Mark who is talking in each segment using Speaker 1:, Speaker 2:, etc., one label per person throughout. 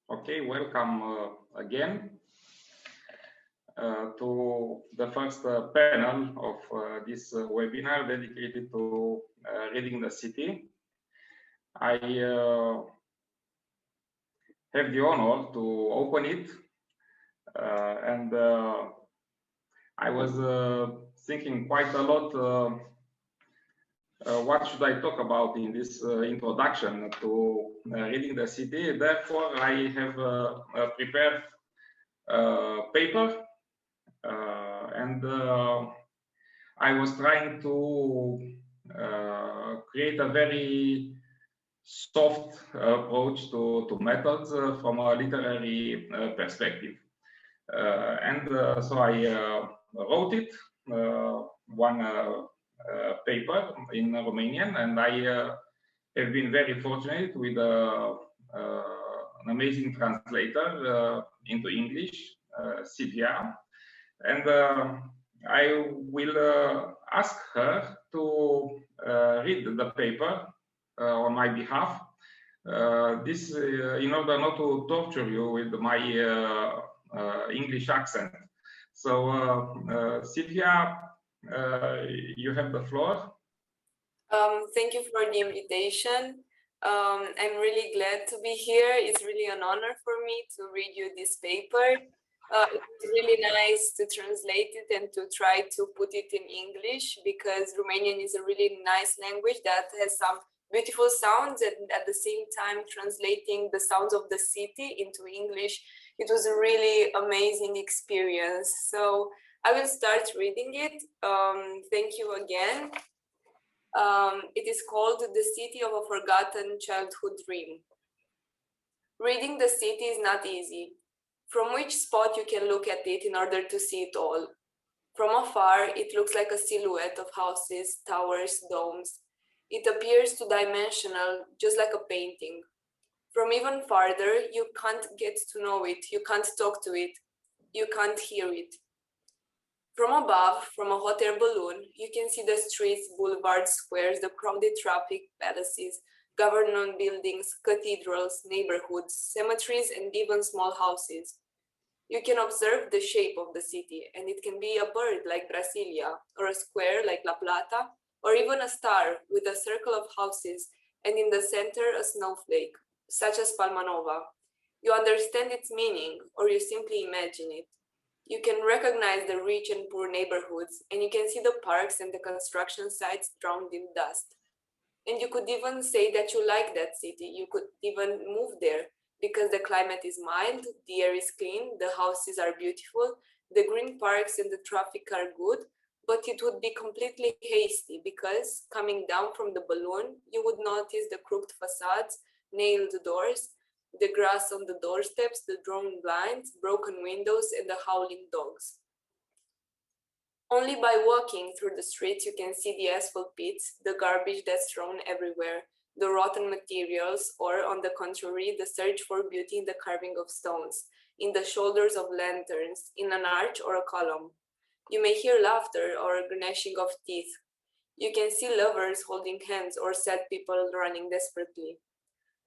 Speaker 1: Okay, welcome again to the first panel of this webinar dedicated to reading the city. I have the honor to open it, and I was thinking quite a lot what should I talk about in this introduction to reading the city. Therefore, I have prepared a paper, and I was trying to create a very soft approach to methods from a literary perspective. So I wrote it, one paper in Romanian, and I have been very fortunate with an amazing translator into English, Silvia, and I will ask her to read the paper on my behalf. This in order not to torture you with my English accent. So, Silvia, you have the floor.
Speaker 2: Thank you for the invitation. I'm really glad to be here. It's really an honor for me to read you this paper. It's really nice to translate it and to try to put it in English, because Romanian is a really nice language that has some beautiful sounds, and at the same time translating the sounds of the city into English, it was a really amazing experience. So I will start reading it. Thank you again. It is called The City of a Forgotten Childhood Dream. Reading the city is not easy. From which spot you can look at it in order to see it all. From afar, it looks like a silhouette of houses, towers, domes. It appears two-dimensional, just like a painting. From even farther, you can't get to know it, you can't talk to it, you can't hear it. From above, from a hot air balloon, you can see the streets, boulevards, squares, the crowded traffic, palaces, government buildings, cathedrals, neighborhoods, cemeteries, and even small houses. You can observe the shape of the city, and it can be a bird like Brasilia, or a square like La Plata, or even a star with a circle of houses, and in the center a snowflake, such as Palmanova. You understand its meaning, or you simply imagine it. You can recognize the rich and poor neighborhoods, and you can see the parks and the construction sites drowned in dust. And you could even say that you like that city. You could even move there, because the climate is mild, the air is clean, the houses are beautiful, the green parks and the traffic are good, but it would be completely hasty, because coming down from the balloon, you would notice the crooked facades, nailed doors, the grass on the doorsteps, the drawn blinds, broken windows, and the howling dogs. Only by walking through the streets you can see the asphalt pits, the garbage that's thrown everywhere, the rotten materials, or on the contrary, the search for beauty in the carving of stones, in the shoulders of lanterns, in an arch or a column. You may hear laughter or gnashing of teeth. You can see lovers holding hands or sad people running desperately.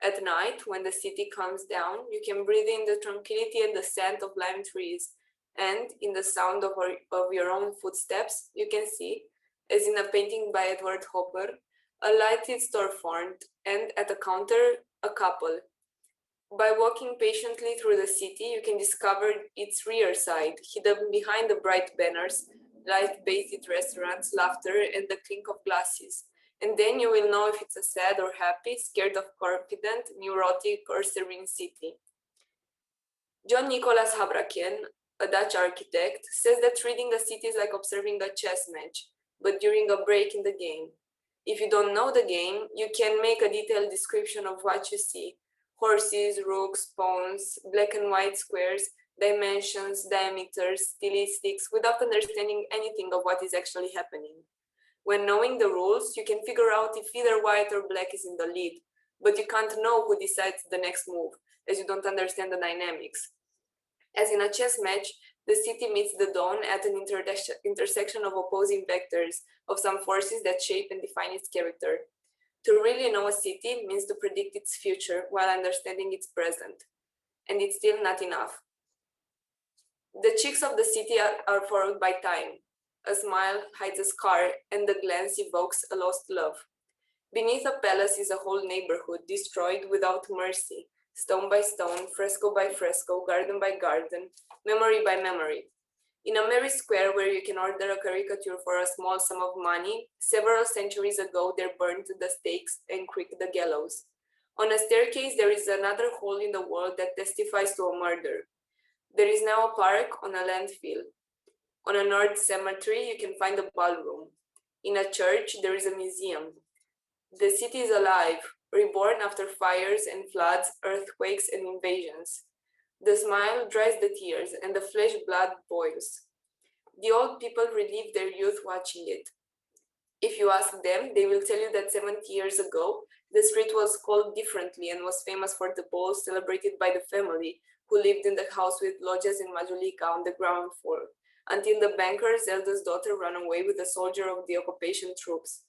Speaker 2: At night, when the city comes down, you can breathe in the tranquility and the scent of lime trees, and in the sound of your own footsteps, you can see, as in a painting by Edward Hopper, a lighted storefront, and at a counter, a couple. By walking patiently through the city, you can discover its rear side, hidden behind the bright banners, light-bathed restaurants, laughter, and the clink of glasses. And then you will know if it's a sad or happy, scared or confident, neurotic or serene city. John Nicholas Habraken, a Dutch architect, says that reading a city is like observing a chess match, but during a break in the game. If you don't know the game, you can make a detailed description of what you see. Horses, rooks, pawns, black and white squares, dimensions, diameters, stylistics, without understanding anything of what is actually happening. When knowing the rules, you can figure out if either white or black is in the lead, but you can't know who decides the next move, as you don't understand the dynamics. As in a chess match, the city meets the dawn at an intersection of opposing vectors, of some forces that shape and define its character. To really know a city means to predict its future while understanding its present. and it's still not enough. The cheeks of the city are furrowed by time. A smile hides a scar, and the glance evokes a lost love. Beneath a palace is a whole neighborhood destroyed without mercy, stone by stone, fresco by fresco, garden by garden, memory by memory. In a merry square where you can order a caricature for a small sum of money, several centuries ago they burned to the stakes and creaked the gallows. On a staircase there is another hole in the wall that testifies to a murder. There is now a park on a landfill. On an earth cemetery you can find a ballroom. In a church there is a museum. The city is alive, reborn after fires and floods, earthquakes and invasions. The smile dries the tears and the flesh blood boils. The old people relive their youth watching it. If you ask them, they will tell you that 70 years ago, the street was called differently and was famous for the balls celebrated by the family who lived in the house with lodges in Majolica on the ground floor, until the banker's eldest daughter ran away with a soldier of the occupation troops.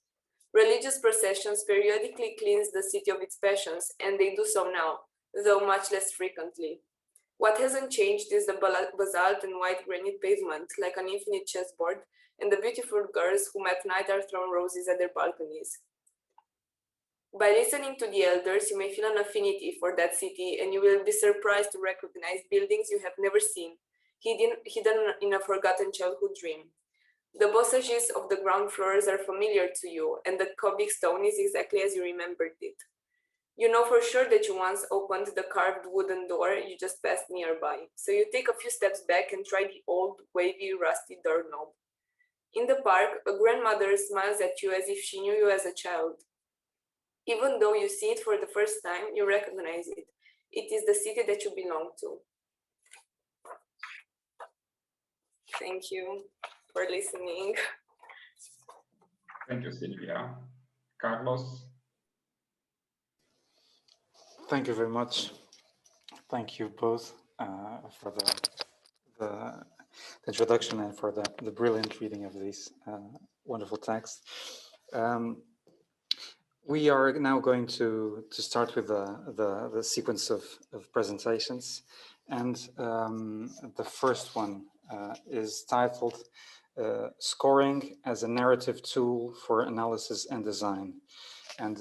Speaker 2: Religious processions periodically cleanse the city of its passions, and they do so now, though much less frequently. What hasn't changed is the basalt and white granite pavement, like an infinite chessboard, and the beautiful girls whom at night are thrown roses at their balconies. By listening to the elders, you may feel an affinity for that city, and you will be surprised to recognize buildings you have never seen, hidden in a forgotten childhood dream. The bossages of the ground floors are familiar to you, and the cubic stone is exactly as you remembered it. You know for sure that you once opened the carved wooden door you just passed nearby, so you take a few steps back and try the old, wavy, rusty doorknob. In the park, a grandmother smiles at you as if she knew you as a child. Even though you see it for the first time, you recognize it. It is the city that you belong to. Thank you for listening.
Speaker 1: Thank you, Silvia. Carlos?
Speaker 3: Thank you very much. Thank you both for the introduction and for the brilliant reading of these wonderful texts. We are now going to start with the sequence of presentations, and the first one is titled Scoring as a Narrative Tool for Analysis and Design. And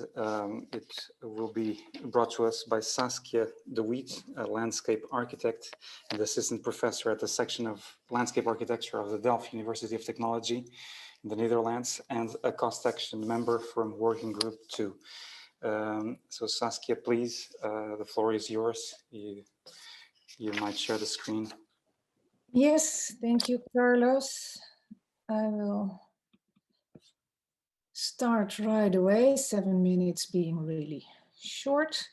Speaker 3: it will be brought to us by Saskia de Wit, a landscape architect and assistant professor at the section of landscape architecture of the Delft University of Technology in the Netherlands, and a cost-action member from Working Group 2. So Saskia, please, the floor is yours. You might share the screen.
Speaker 4: Yes, thank you, Carlos. I will start right away, 7 minutes being really short.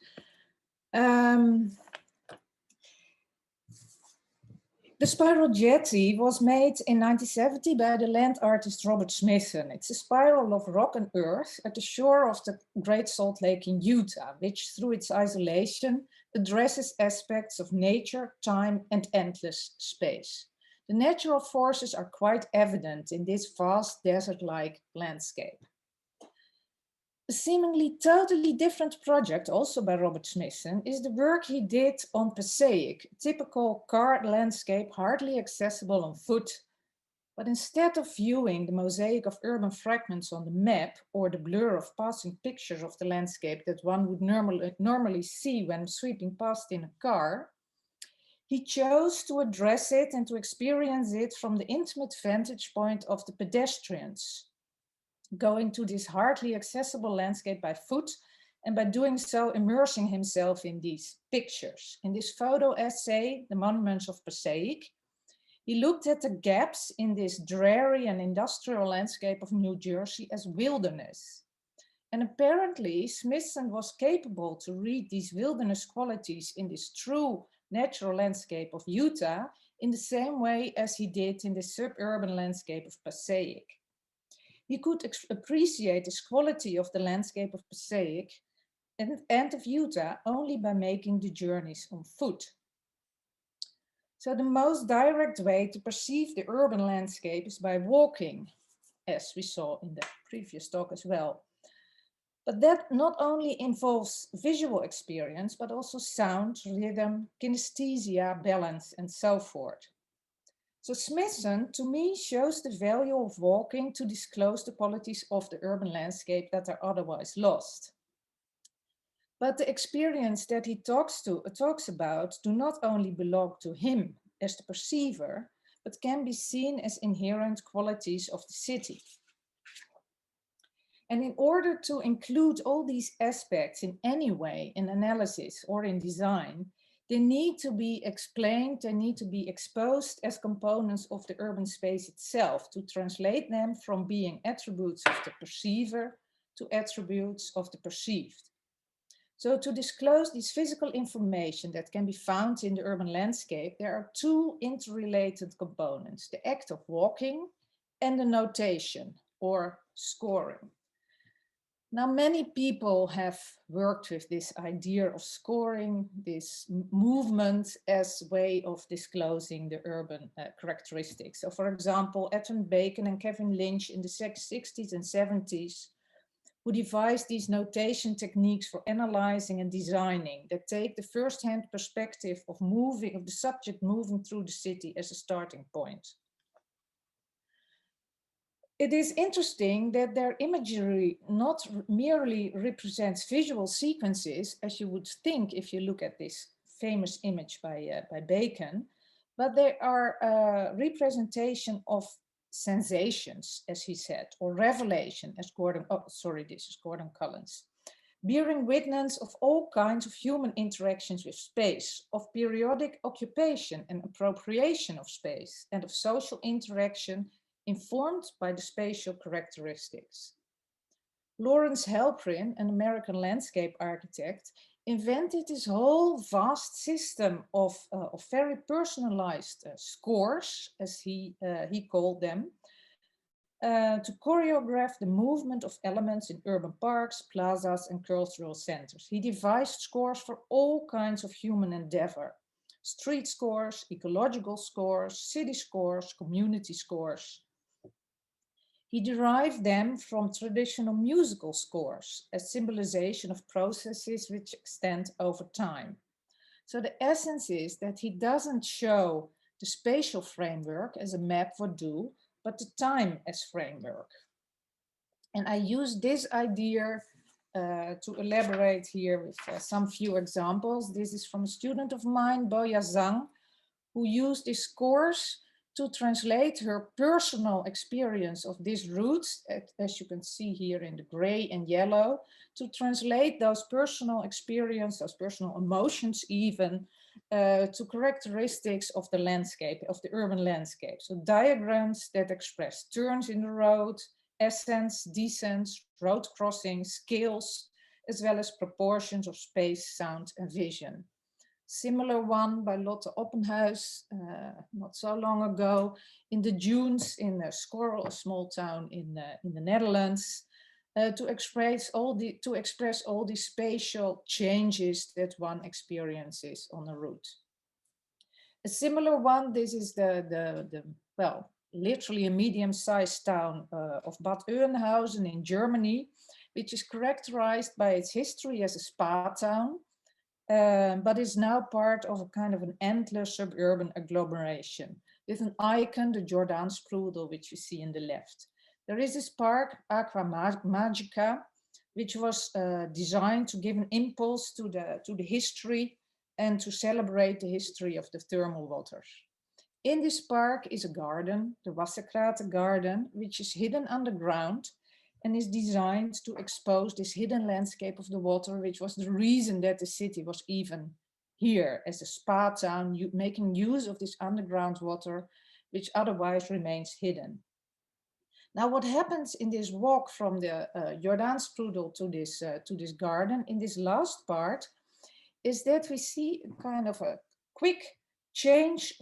Speaker 4: The spiral jetty was made in 1970 by the land artist Robert Smithson. It's a spiral of rock and earth at the shore of the Great Salt Lake in Utah, which through its isolation addresses aspects of nature, time, and endless space. The natural forces are quite evident in this vast desert-like landscape. A seemingly totally different project, also by Robert Smithson, is the work he did on Passaic, a typical car landscape hardly accessible on foot. But instead of viewing the mosaic of urban fragments on the map or the blur of passing pictures of the landscape that one would normally see when sweeping past in a car, he chose to address it and to experience it from the intimate vantage point of the pedestrians, going to this hardly accessible landscape by foot, and by doing so immersing himself in these pictures. In this photo essay, The Monuments of Passaic, he looked at the gaps in this dreary and industrial landscape of New Jersey as wilderness. And apparently Smithson was capable to read these wilderness qualities in this true natural landscape of Utah in the same way as he did in the suburban landscape of Passaic. He could appreciate this quality of the landscape of Passaic and of Utah only by making the journeys on foot. So the most direct way to perceive the urban landscape is by walking, as we saw in the previous talk as well. But that not only involves visual experience, but also sound, rhythm, kinesthesia, balance, and so forth. So Smithson, to me, shows the value of walking to disclose the qualities of the urban landscape that are otherwise lost. But the experience that he talks about do not only belong to him as the perceiver, but can be seen as inherent qualities of the city. And in order to include all these aspects in any way in analysis or in design, they need to be explained, they need to be exposed as components of the urban space itself, to translate them from being attributes of the perceiver to attributes of the perceived. So to disclose this physical information that can be found in the urban landscape, there are two interrelated components, the act of walking and the notation or scoring. Now, many people have worked with this idea of scoring, this movement as a way of disclosing the urban characteristics. So, for example, Edwin Bacon and Kevin Lynch in the 60s and 70s, who devised these notation techniques for analyzing and designing that take the first-hand perspective of the subject moving through the city as a starting point. It is interesting that their imagery not merely represents visual sequences, as you would think if you look at this famous image by Bacon, but they are a representation of sensations, as he said, or revelation, as this is Gordon Collins, bearing witness of all kinds of human interactions with space, of periodic occupation and appropriation of space, and of social interaction informed by the spatial characteristics. Lawrence Halprin, an American landscape architect, invented this whole vast system of very personalized scores, as he called them, to choreograph the movement of elements in urban parks, plazas, and cultural centers. He devised scores for all kinds of human endeavor: street scores, ecological scores, city scores, community scores. He derived them from traditional musical scores, a symbolization of processes which extend over time. So the essence is that he doesn't show the spatial framework as a map would do, but the time as framework. And I use this idea to elaborate here with some few examples. This is from a student of mine, Boya Zhang, who used these scores to translate her personal experience of these routes, as you can see here in the gray and yellow, to translate those personal experiences, those personal emotions even, to characteristics of the landscape, of the urban landscape. So diagrams that express turns in the road, ascents, descents, road crossings, scales, as well as proportions of space, sound, and vision. Similar one by Lotte Oppenhuis, not so long ago, in the dunes in Scorrel, a small town in the Netherlands, to express all the spatial changes that one experiences on a route. A similar one, this is well, literally a medium-sized town of Bad Oeynhausen in Germany, which is characterized by its history as a spa town, but is now part of a kind of an endless suburban agglomeration with an icon, the Jordansprudel, which you see in the left. There is this park, Aqua Magica, which was designed to give an impulse to the history and to celebrate the history of the thermal waters. In this park is a garden, the Wasserkrater Garden, which is hidden underground and is designed to expose this hidden landscape of the water, which was the reason that the city was even here as a spa town, making use of this underground water, which otherwise remains hidden. Now, what happens in this walk from the Jordansprudel to this garden, in this last part, is that we see kind of a quick change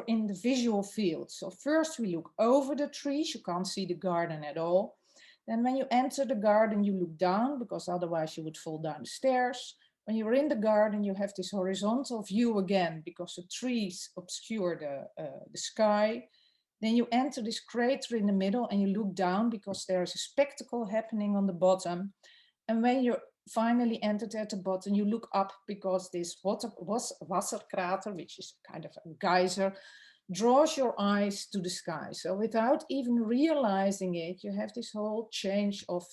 Speaker 4: in the visual field. So first we look over the trees, you can't see the garden at all. Then when you enter the garden, you look down, because otherwise you would fall down the stairs. When you're in the garden, you have this horizontal view again, because the trees obscure the sky. Then you enter this crater in the middle and you look down, because there is a spectacle happening on the bottom. And when you finally entered at the bottom, you look up because this Wasserkrater, which is kind of a geyser, draws your eyes to the sky. So without even realizing it, you have this whole change of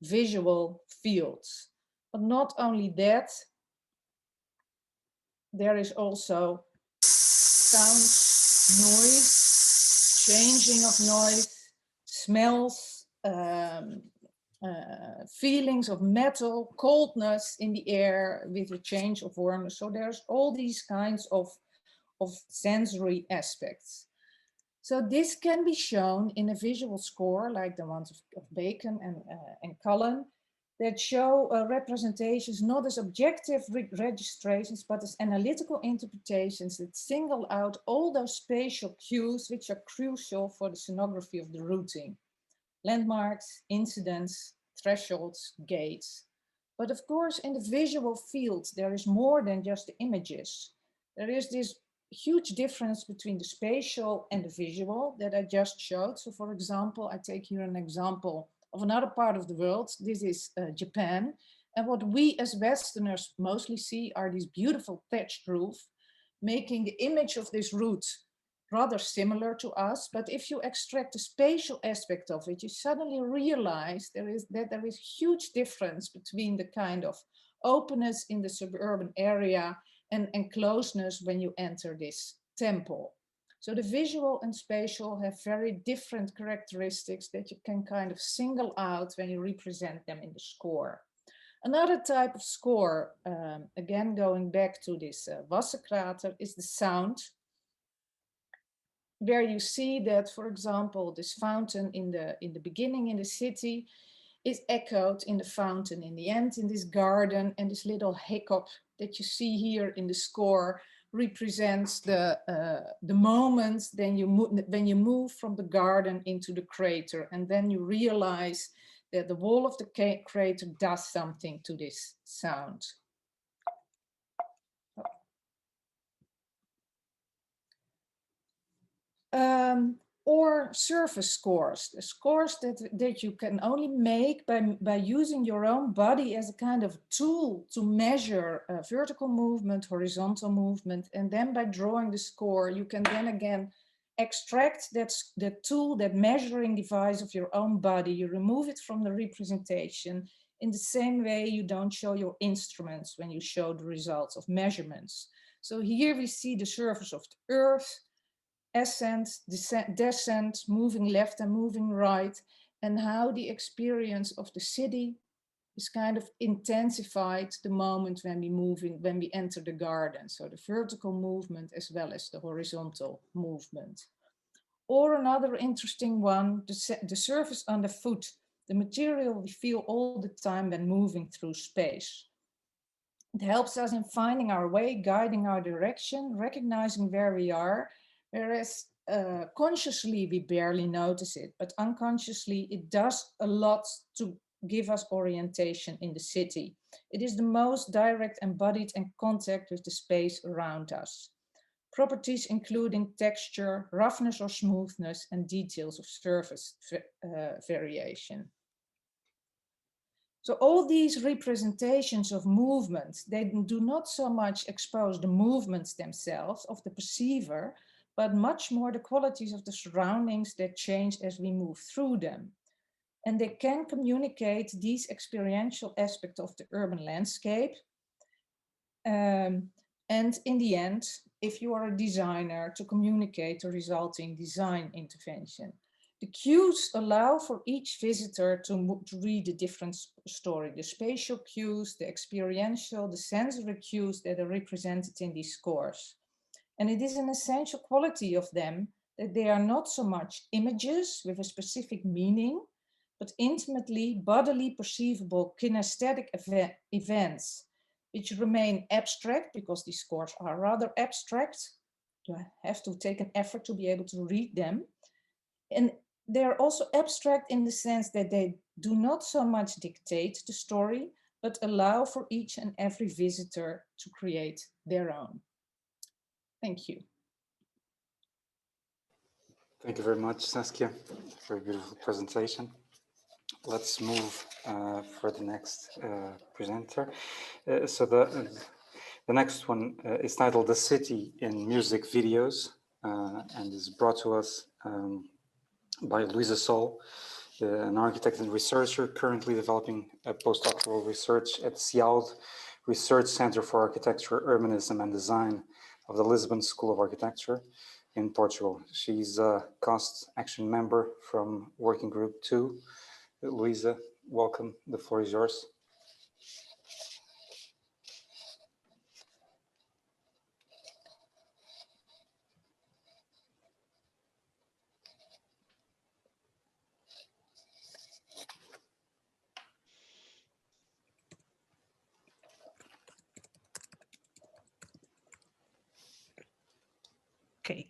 Speaker 4: visual fields. But not only that, there is also sound, noise, changing of noise, smells, feelings of metal, coldness in the air with a change of warmth. So there's all these kinds of sensory aspects. So this can be shown in a visual score like the ones of Bacon and Cullen that show representations not as objective registrations, but as analytical interpretations that single out all those spatial cues which are crucial for the scenography of the routing. Landmarks, incidents, thresholds, gates. But of course, in the visual field, there is more than just the images. There is this huge difference between the spatial and the visual that I just showed. So for example, I take here an example of another part of the world. This is Japan. And what we as Westerners mostly see are these beautiful thatched roofs, making the image of this route rather similar to us. But if you extract the spatial aspect of it, you suddenly realize there is huge difference between the kind of openness in the suburban area and closeness when you enter this temple. So the visual and spatial have very different characteristics that you can kind of single out when you represent them in the score. Another type of score, again going back to this Wasserkrater, is the sound, where you see that, for example, this fountain in the beginning in the city is echoed in the fountain in the end in this garden, and this little hiccup that you see here in the score represents the moment then when you move from the garden into the crater, and then you realize that the wall of the crater does something to this sound. Or surface scores, the scores that you can only make by using your own body as a kind of tool to measure vertical movement, horizontal movement, and then by drawing the score, you can then again extract that tool, that measuring device of your own body. You remove it from the representation in the same way you don't show your instruments when you show the results of measurements. So here we see the surface of the earth, ascent, descent, moving left and moving right, and how the experience of the city is kind of intensified the moment when we enter the garden. So the vertical movement as well as the horizontal movement. Or another interesting one, the surface underfoot, the material we feel all the time when moving through space. It helps us in finding our way, guiding our direction, recognizing where we are, whereas consciously we barely notice it, but unconsciously it does a lot to give us orientation in the city. It is the most direct embodied and contact with the space around us. Properties including texture, roughness or smoothness, and details of surface variation. So all these representations of movements, they do not so much expose the movements themselves of the perceiver, but much more the qualities of the surroundings that change as we move through them. And they can communicate these experiential aspects of the urban landscape. And in the end, if you are a designer, to communicate the resulting design intervention. The cues allow for each visitor to read a different story. The spatial cues, the experiential, the sensory cues that are represented in these scores. And it is an essential quality of them that they are not so much images with a specific meaning, but intimately bodily perceivable kinesthetic events, which remain abstract because these scores are rather abstract. You have to take an effort to be able to read them. And they're also abstract in the sense that they do not so much dictate the story, but allow for each and every visitor to create their own. Thank you.
Speaker 3: Thank you very much, Saskia. Very beautiful presentation. let's move for the next presenter. So the next one is titled "The City in Music Videos" and is brought to us by Luísa Sol, an architect and researcher currently developing a postdoctoral research at CIALD Research Center for Architecture, Urbanism and Design of the Lisbon School of Architecture in Portugal. She's a cost action member from Working Group 2. Luísa, welcome. The floor is yours.
Speaker 5: Okay.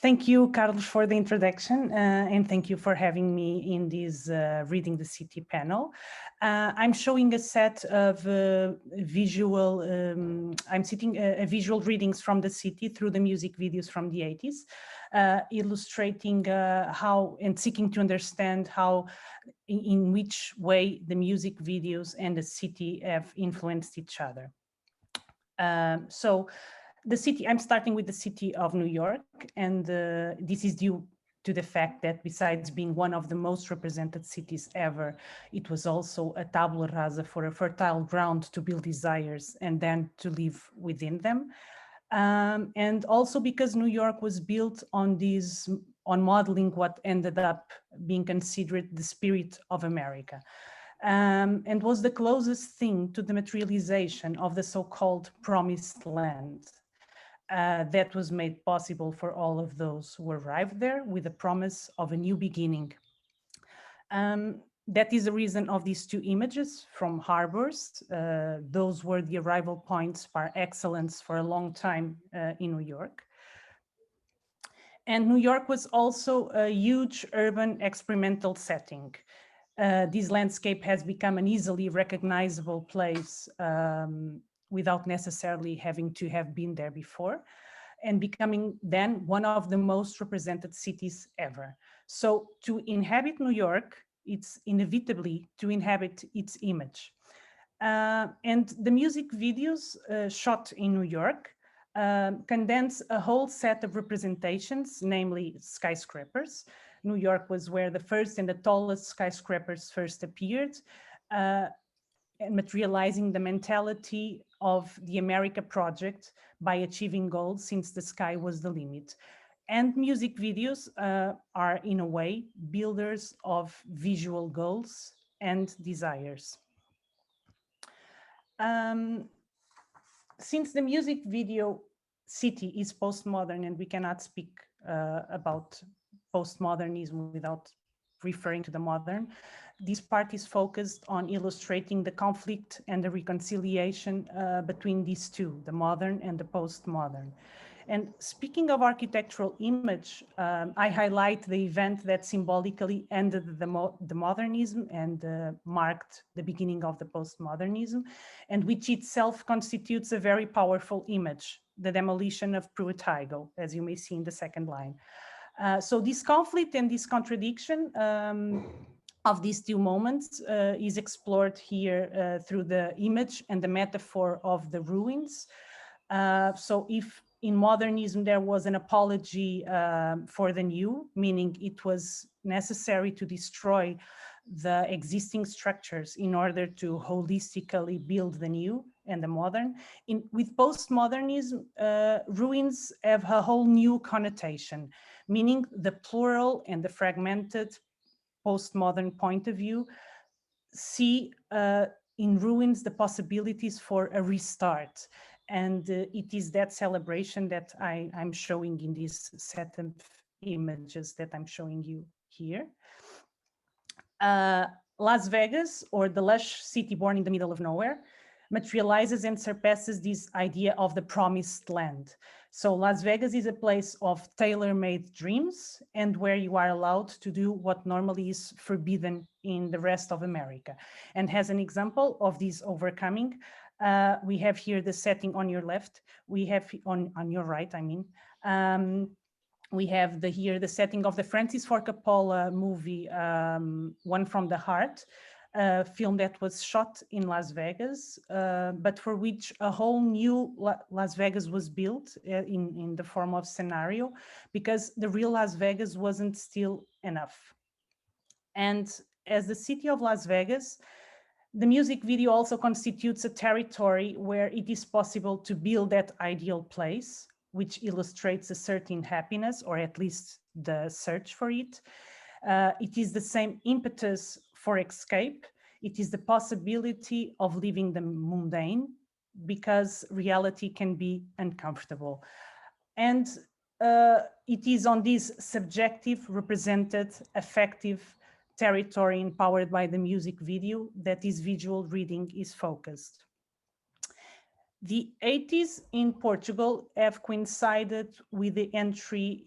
Speaker 5: Thank you, Carlos, for the introduction, and thank you for having me in this Reading the City panel. I'm showing a set of visual readings from the city through the music videos from the 80s, illustrating how and seeking to understand how, in which way the music videos and the city have influenced each other. So the city, I'm starting with the city of New York, and this is due to the fact that besides being one of the most represented cities ever, it was also a tabula rasa for a fertile ground to build desires and then to live within them. And also because New York was built on modeling what ended up being considered the spirit of America. And was the closest thing to the materialization of the so-called promised land that was made possible for all of those who arrived there with the promise of a new beginning. That is the reason of these two images from harbors. Those were the arrival points par excellence for a long time in New York. And New York was also a huge urban experimental setting. This landscape has become an easily recognizable place without necessarily having to have been there before, and becoming then one of the most represented cities ever. So to inhabit New York, it's inevitably to inhabit its image. And the music videos shot in New York condense a whole set of representations, namely skyscrapers. New York was where the first and the tallest skyscrapers first appeared, and materializing the mentality of the America project by achieving goals since the sky was the limit. And music videos are, in a way, builders of visual goals and desires. Since the music video city is postmodern, and we cannot speak about postmodernism without referring to the modern, this part is focused on illustrating the conflict and the reconciliation between these two, the modern and the postmodern. And speaking of architectural image, I highlight the event that symbolically ended the modernism and marked the beginning of the postmodernism, and which itself constitutes a very powerful image, the demolition of Pruitt-Igoe, as you may see in the second line. So this conflict and this contradiction of these two moments is explored here through the image and the metaphor of the ruins. So if in modernism there was an apology for the new, meaning it was necessary to destroy the existing structures in order to holistically build the new and the modern. With postmodernism, ruins have a whole new connotation, meaning the plural and the fragmented postmodern point of view see in ruins the possibilities for a restart. And it is that celebration that I'm showing in this set of images that I'm showing you here. Las Vegas, or the lush city born in the middle of nowhere, materializes and surpasses this idea of the promised land. So Las Vegas is a place of tailor-made dreams and where you are allowed to do what normally is forbidden in the rest of America. And as an example of this overcoming, we have here the setting on your left, we have on your right, I mean, We have here the setting of the Francis Ford Coppola movie, One from the Heart, a film that was shot in Las Vegas, but for which a whole new Las Vegas was built in the form of scenario, because the real Las Vegas wasn't still enough. And as the city of Las Vegas, the music video also constitutes a territory where it is possible to build that ideal place, which illustrates a certain happiness, or at least the search for it. It is the same impetus for escape. It is the possibility of leaving the mundane, because reality can be uncomfortable. And it is on this subjective, represented, affective territory empowered by the music video that this visual reading is focused. The 80s in Portugal have coincided with the entry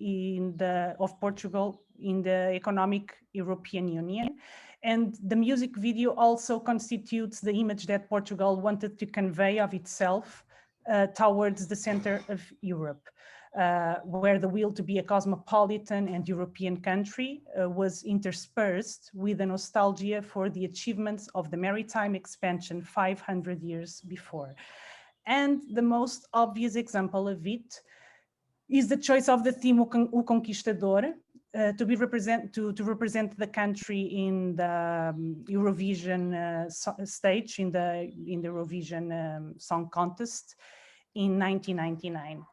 Speaker 5: of Portugal in the economic European Union. And the music video also constitutes the image that Portugal wanted to convey of itself towards the center of Europe, where the will to be a cosmopolitan and European country was interspersed with a nostalgia for the achievements of the maritime expansion 500 years before. And the most obvious example of it is the choice of the theme O Conquistador to represent the country in the Eurovision stage, in the Eurovision Song Contest in 1999.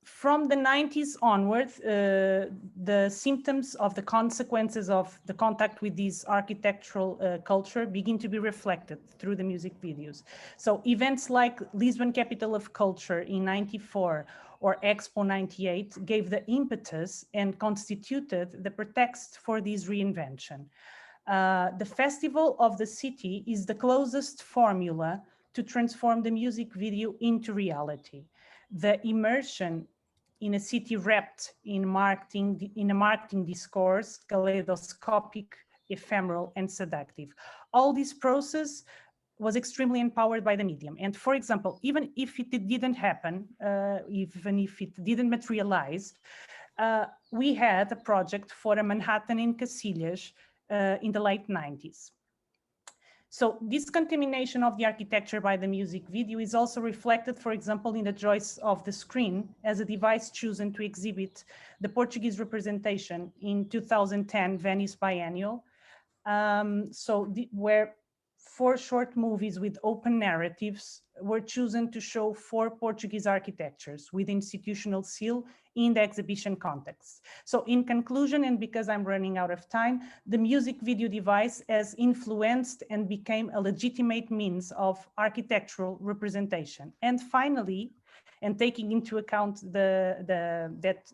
Speaker 5: From the 90s onward, the symptoms of the consequences of the contact with this architectural culture begin to be reflected through the music videos. So events like Lisbon Capital of Culture in '94 or Expo '98 gave the impetus and constituted the pretext for this reinvention. The Festival of the City is the closest formula to transform the music video into reality. The immersion in a city wrapped in a marketing discourse, kaleidoscopic, ephemeral, and seductive. All this process was extremely empowered by the medium. And for example, even if it didn't happen, even if it didn't materialize, we had a project for a Manhattan in Cacilhas in the late 90s. So this contamination of the architecture by the music video is also reflected, for example, in the choice of the screen as a device chosen to exhibit the Portuguese representation in 2010 Venice Biennial, where 4 short movies with open narratives were chosen to show 4 Portuguese architectures with institutional seal in the exhibition context. So in conclusion, and because I'm running out of time, the music video device has influenced and became a legitimate means of architectural representation. And finally, and taking into account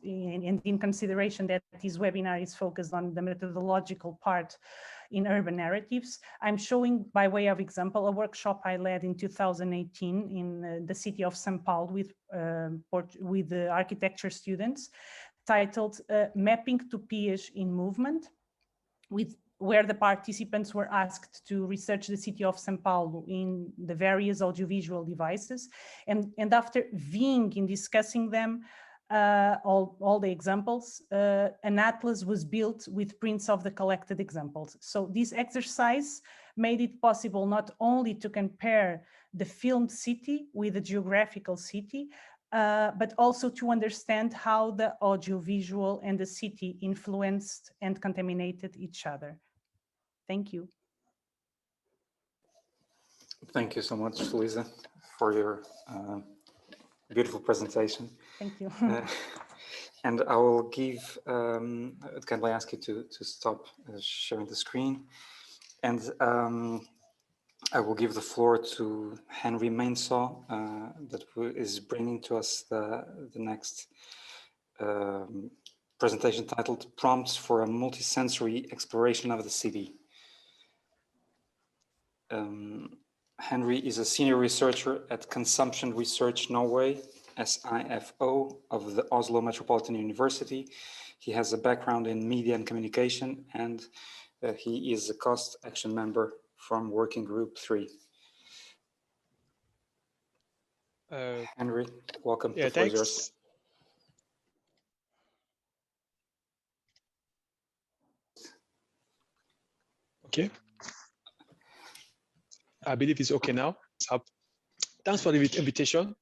Speaker 5: in consideration that this webinar is focused on the methodological part in urban narratives, I'm showing, by way of example, a workshop I led in 2018 in the city of São Paulo with the architecture students, titled Mapping Tupias in Movement, where the participants were asked to research the city of São Paulo in the various audiovisual devices. And after viewing and discussing them, all the examples, an atlas was built with prints of the collected examples. So this exercise made it possible not only to compare the filmed city with the geographical city, but also to understand how the audiovisual and the city influenced and contaminated each other. Thank you.
Speaker 3: Thank you so much, Luísa, for your beautiful presentation.
Speaker 5: Thank you.
Speaker 3: And I will give, can I ask you to stop sharing the screen? And I will give the floor to Henry Mainsah, that is bringing to us the next presentation titled Prompts for a Multisensory Exploration of the City. Henry is a senior researcher at Consumption Research Norway, SIFO, of the Oslo Metropolitan University. He has a background in media and communication, and he is a cost action member from Working Group 3. Henry, welcome.
Speaker 6: Yeah, thanks. Okay. I believe it's okay now. So, thanks for the invitation.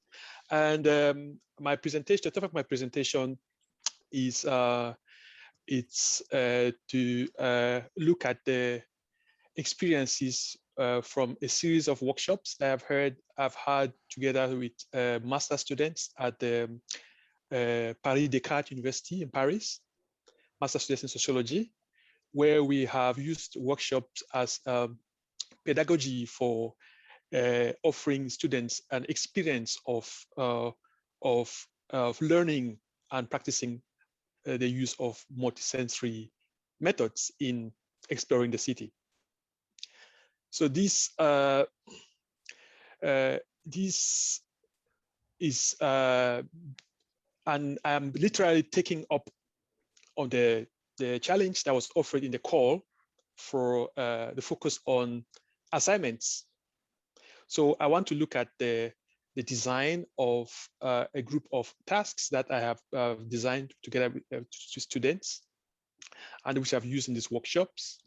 Speaker 6: And my presentation, the topic of my presentation is to look at the experiences from a series of workshops that I've had together with master students at the Paris Descartes University in Paris, master students in sociology, where we have used workshops as pedagogy for offering students an experience of learning and practicing the use of multisensory methods in exploring the city. So this is and I'm literally taking up on the challenge that was offered in the call for the focus on assignments. So I want to look at the design of a group of tasks that I have designed together with students, and which I've used in these workshops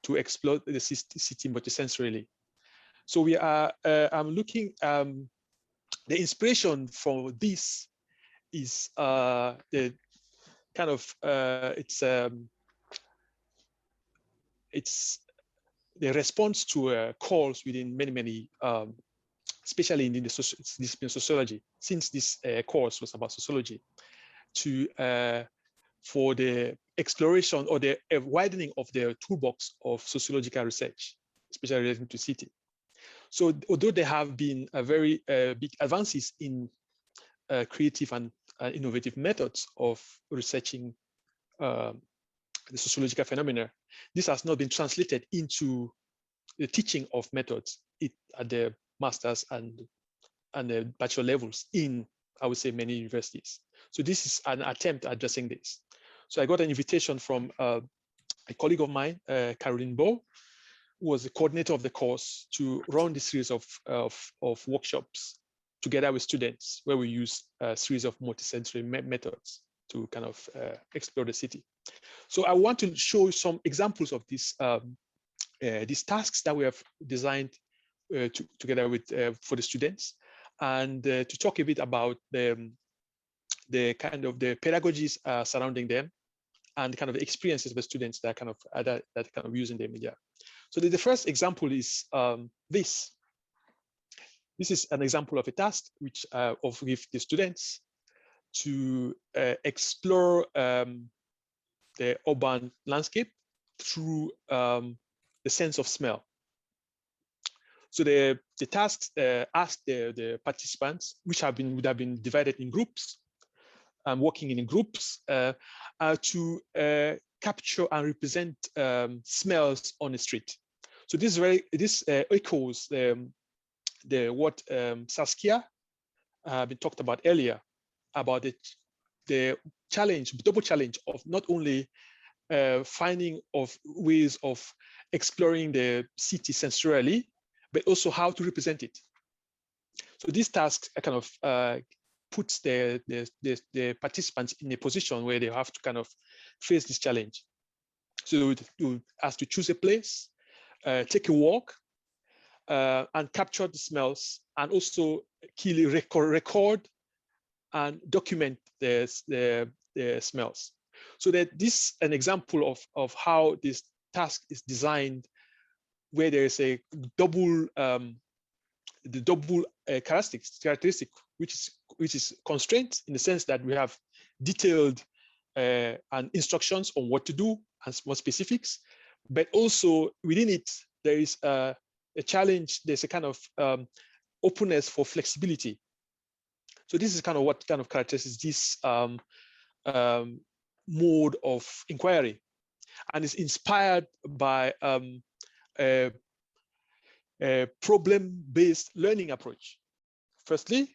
Speaker 6: to explore the city multisensorily. So we are, I'm looking, the inspiration for this is the kind of, it's the response to calls within many, especially in the discipline of sociology, since this course was about sociology, to for the exploration or the widening of the toolbox of sociological research, especially relating to city. So although there have been very big advances in creative and innovative methods of researching the sociological phenomena, this has not been translated into the teaching of methods at the master's and the bachelor levels in, I would say, many universities. So this is an attempt at addressing this. So I got an invitation from a colleague of mine, Caroline Bo, who was the coordinator of the course, to run this series of workshops together with students, where we use a series of multisensory methods to kind of explore the city. So I want to show some examples of these tasks that we have designed together with for the students, and to talk a bit about the kind of the pedagogies surrounding them, and kind of experiences of the students that kind of using the media. So the first example is this. This is an example of a task which of with the students to explore the urban landscape through the sense of smell. So the tasks ask the participants, which would have been divided in groups, working in groups, to capture and represent smells on the street. So this echoes what Saskia been talked about earlier, about the double challenge of not only finding of ways of exploring the city sensorily, but also how to represent it. So these tasks kind of puts the participants in a position where they have to kind of face this challenge. So you ask to choose a place, take a walk, and capture the smells, and also record and document the smells. So that this is an example of how this task is designed, where there is a double characteristic, which is constraint in the sense that we have detailed and instructions on what to do and more specifics, but also within it there is a challenge. There's a kind of openness for flexibility. So this is kind of what kind of characterizes this mode of inquiry, and is inspired by a problem-based learning approach, firstly,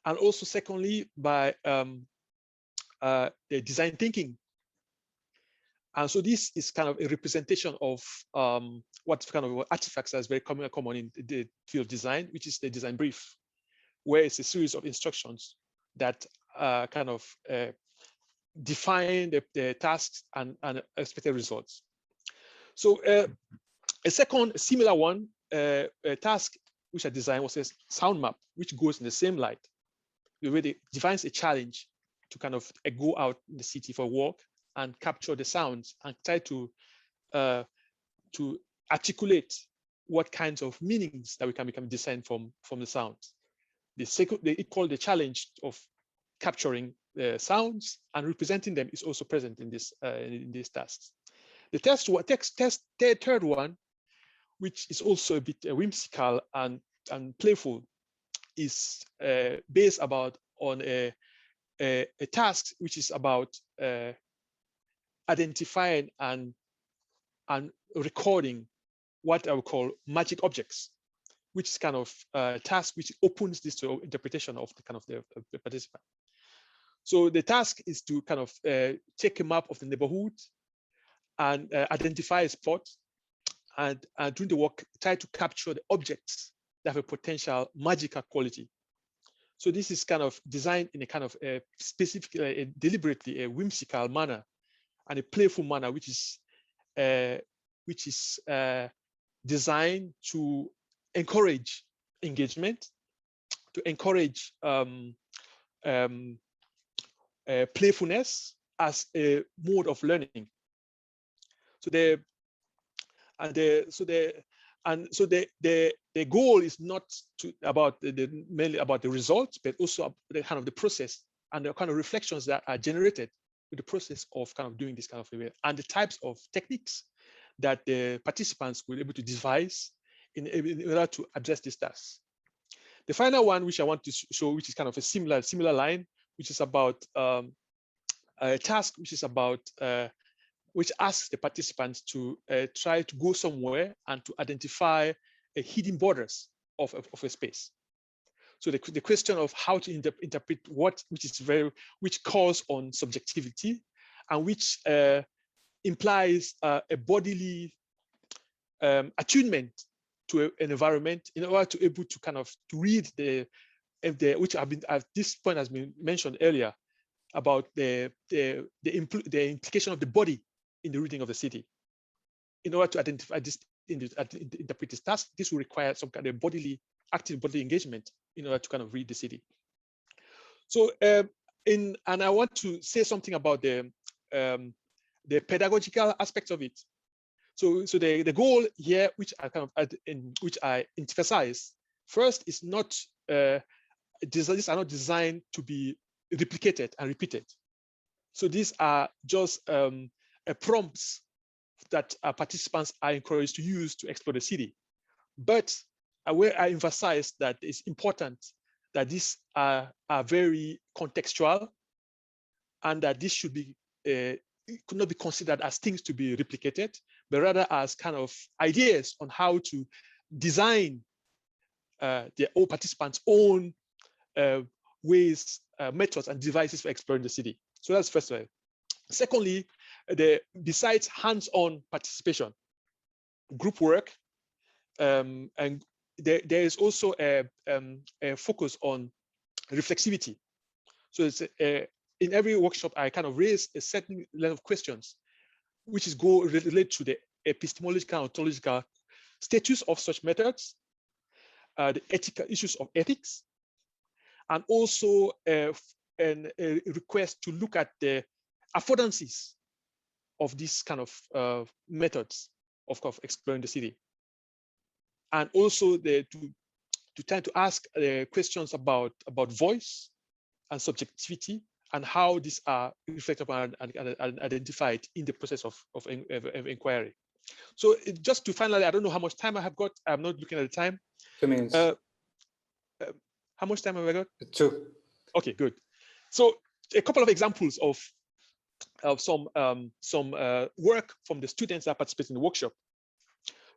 Speaker 6: and also secondly by the design thinking. And so this is kind of a representation of what kind of artifacts that's very common in the field of design, which is the design brief, where it's a series of instructions that kind of define the tasks and expected results. So A second similar one, a task which I designed was a sound map, which goes in the same light. It really defines a challenge to kind of go out in the city for a walk and capture the sounds and try to articulate what kinds of meanings that we can discern from the sounds. The second, it called the challenge of capturing the sounds and representing them is also present in these tasks. The third one, which is also a bit whimsical and playful, is based on a task which is about identifying and recording what I would call magic objects, which is kind of a task which opens this to interpretation of the kind of the participant. So the task is to kind of take a map of the neighborhood and identify a spot, and during the work, try to capture the objects that have a potential magical quality. So this is kind of designed in a kind of specific, deliberately a whimsical manner and a playful manner, which is designed to encourage engagement, to encourage playfulness as a mode of learning. So the goal is not mainly about the results, but also the kind of the process and the kind of reflections that are generated with the process of kind of doing this kind of event, and the types of techniques that the participants will be able to devise in order to address these tasks. The final one, which I want to show, which is kind of a similar line, which is about a task which is about which asks the participants to try to go somewhere and to identify hidden borders of a space. So the question of how to interpret which calls on subjectivity and which implies a bodily attunement to an environment in order to able to kind of to read which have been at this point has been mentioned earlier about the implication of the body in the reading of the city. In order to identify this, interpret this task, this will require some kind of active bodily engagement in order to kind of read the city. So, and I want to say something about the pedagogical aspects of it. So the goal here, which I emphasize, first is not these are not designed to be replicated and repeated. So these are just prompts that participants are encouraged to use to explore the city. But where I emphasize that it's important that these are very contextual, and that this should be could not be considered as things to be replicated, but rather as kind of ideas on how to design the all participants' own ways, methods, and devices for exploring the city. So that's first way. Secondly, besides hands-on participation, group work, and there is also a focus on reflexivity. So it's in every workshop, I kind of raise a certain level of questions, which is relate to the epistemological and ontological status of such methods, the ethical issues of ethics, and also a request to look at the affordances of these kind of methods of exploring the city, and also to try to ask questions about voice and subjectivity, and how these are reflected upon and identified in the process of inquiry. So just to finally, I don't know how much time I have got. I'm not looking at the time.
Speaker 3: 2 minutes.
Speaker 6: How much time have I got?
Speaker 3: 2.
Speaker 6: Okay, good. So a couple of examples of some work from the students that participate in the workshop.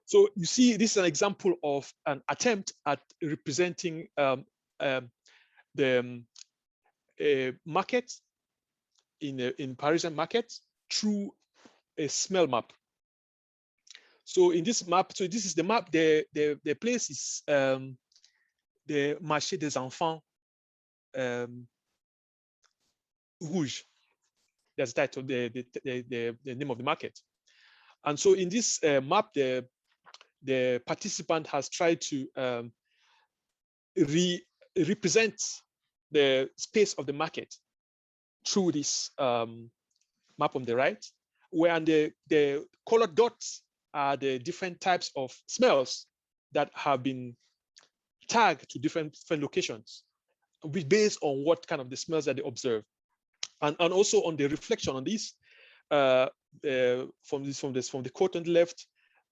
Speaker 6: So you see, this is an example of an attempt at representing the market in Parisian market through a smell map. So in this map, so this is the map. The place is the Marché des Enfants Rouge. That's the title, the name of the market. And so in this map, the the participant has tried to represent the space of the market through this map on the right, where the colored dots are the different types of smells that have been tagged to different locations, based on what kind of the smells that they observe, and also on the reflection on this. From the quote on the left,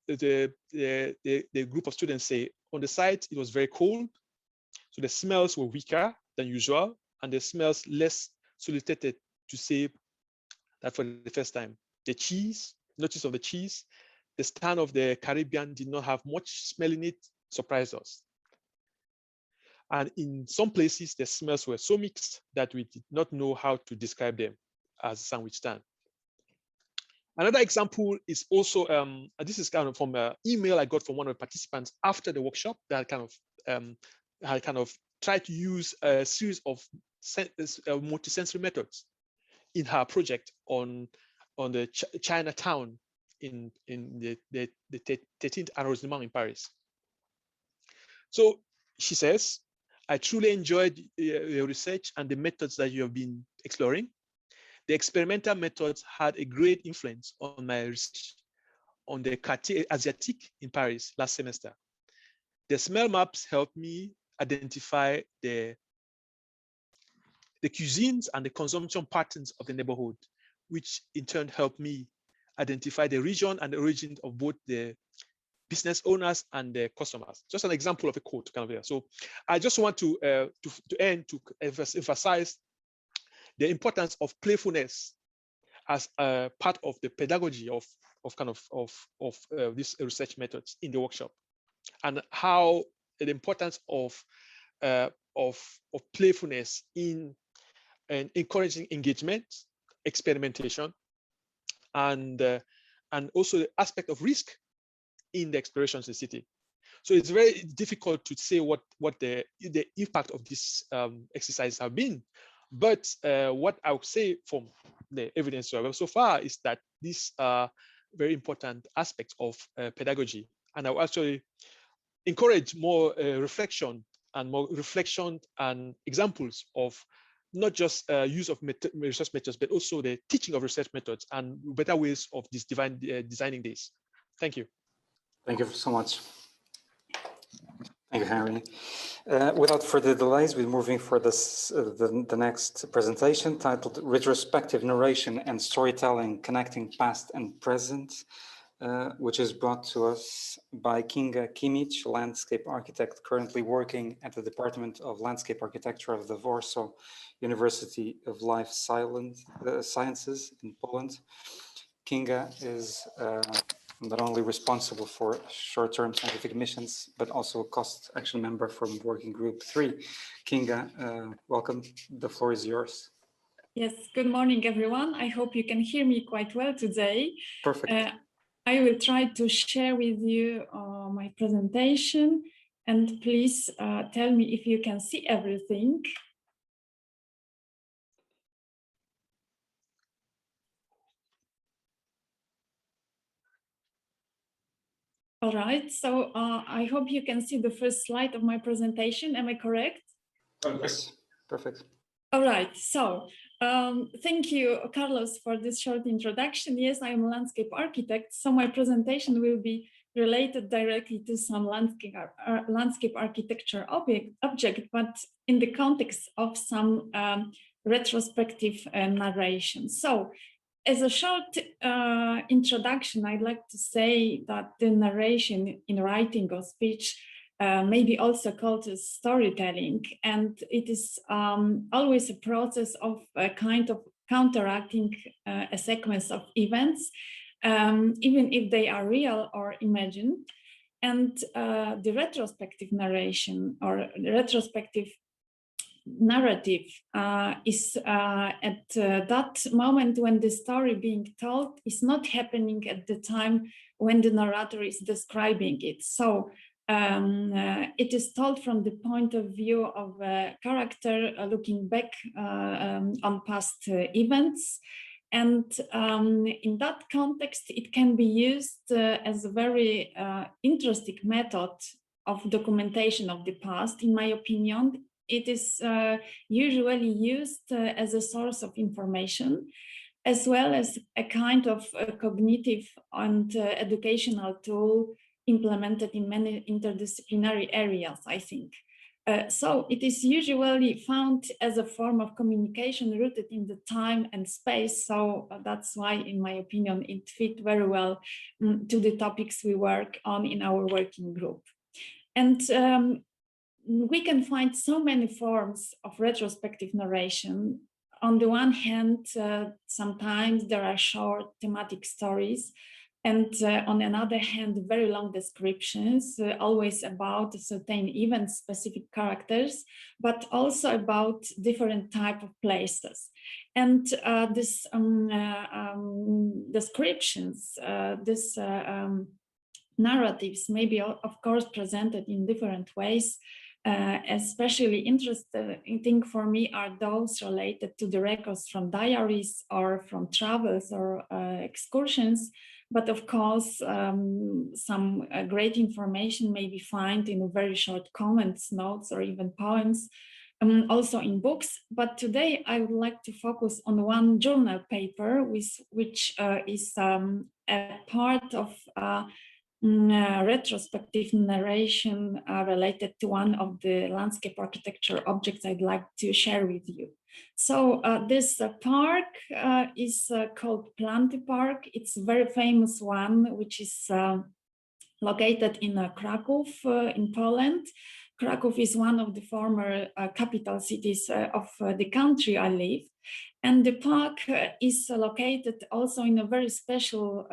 Speaker 6: the group of students say on the site it was very cold, so the smells were weaker than usual, and the smells less solicited to say that for the first time. The cheese, notice of the cheese, the stand of the Caribbean did not have much smell in it, surprised us. And in some places, the smells were so mixed that we did not know how to describe them as a sandwich stand. Another example is also, this is kind of from an email I got from one of the participants after the workshop that had kind of tried to use a series of multisensory methods in her project on the Chinatown in the 13th arrondissement in Paris. So she says, I truly enjoyed your research and the methods that you have been exploring. The experimental methods had a great influence on my research on the Quartier Asiatique in Paris last semester. The smell maps helped me identify the cuisines and the consumption patterns of the neighborhood, which in turn helped me identify the region and the origin of both the business owners and the customers. Just an example of a quote kind of here. So I just want to emphasize the importance of playfulness as a part of the pedagogy of these research methods in the workshop, and how the importance of playfulness in encouraging engagement, experimentation, and also the aspect of risk in the explorations in the city. So it's very difficult to say what the impact of this exercise have been. But what I would say from the evidence so far is that these are very important aspects of pedagogy. And I will actually encourage more reflection and examples of not just use of research methods, but also the teaching of research methods and better ways of designing this. Thank you.
Speaker 3: Thank you so much. Thank you, Henry. Without further delays, we're moving for this, the next presentation titled Retrospective Narration and Storytelling Connecting Past and Present, which is brought to us by Kinga Kimic, landscape architect currently working at the Department of Landscape Architecture of the Warsaw University of Life Sciences in Poland. Kinga is not only responsible for short-term scientific missions, but also a cost action member from Working Group 3. Kinga, welcome. The floor is yours.
Speaker 7: Yes, good morning, everyone. I hope you can hear me quite well today.
Speaker 3: Perfect.
Speaker 7: I will try to share with you my presentation, and please tell me if you can see everything. All right, so I hope you can see the first slide of my presentation. Am I correct?
Speaker 3: Yes, perfect.
Speaker 7: All right, so thank you, Carlos, for this short introduction. Yes, I am a landscape architect, so my presentation will be related directly to some landscape architecture object, but in the context of some retrospective narration. So, as a short introduction, I'd like to say that the narration in writing or speech may be also called storytelling, and it is always a process of a kind of counteracting a sequence of events, even if they are real or imagined. And the retrospective narration or the retrospective narrative is at that moment when the story being told is not happening at the time when the narrator is describing it. So it is told from the point of view of a character looking back on past events. And in that context, it can be used as a very interesting method of documentation of the past. In my opinion, it is usually used as a source of information, as well as a kind of cognitive and educational tool implemented in many interdisciplinary areas, I think. So it is usually found as a form of communication rooted in the time and space. So that's why, in my opinion, it fit very well to the topics we work on in our working group. And we can find so many forms of retrospective narration. On the one hand, sometimes there are short thematic stories, and on another hand, very long descriptions, always about certain event specific characters, but also about different type of places. And this descriptions, narratives may be, of course, presented in different ways. Especially interesting for me are those related to the records from diaries or from travels or excursions. But of course, some great information may be found in very short comments, notes, or even poems, also in books. But today I would like to focus on one journal paper, which is a part of retrospective narration related to one of the landscape architecture objects I'd like to share with you. So this park is called Planty Park. It's a very famous one, which is located in Kraków in Poland. Kraków is one of the former capital cities of the country I live. And the park is located also in a very special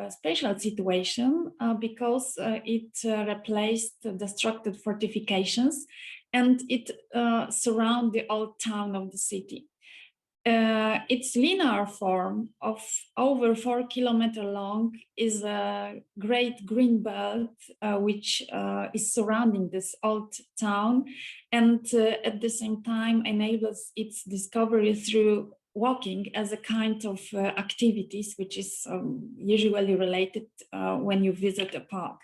Speaker 7: situation because it replaced destructed fortifications, and it surrounds the old town of the city. Its linear form of over 4 kilometers long is a great green belt which is surrounding this old town, and at the same time enables its discovery through walking as a kind of activities which is usually related when you visit a park.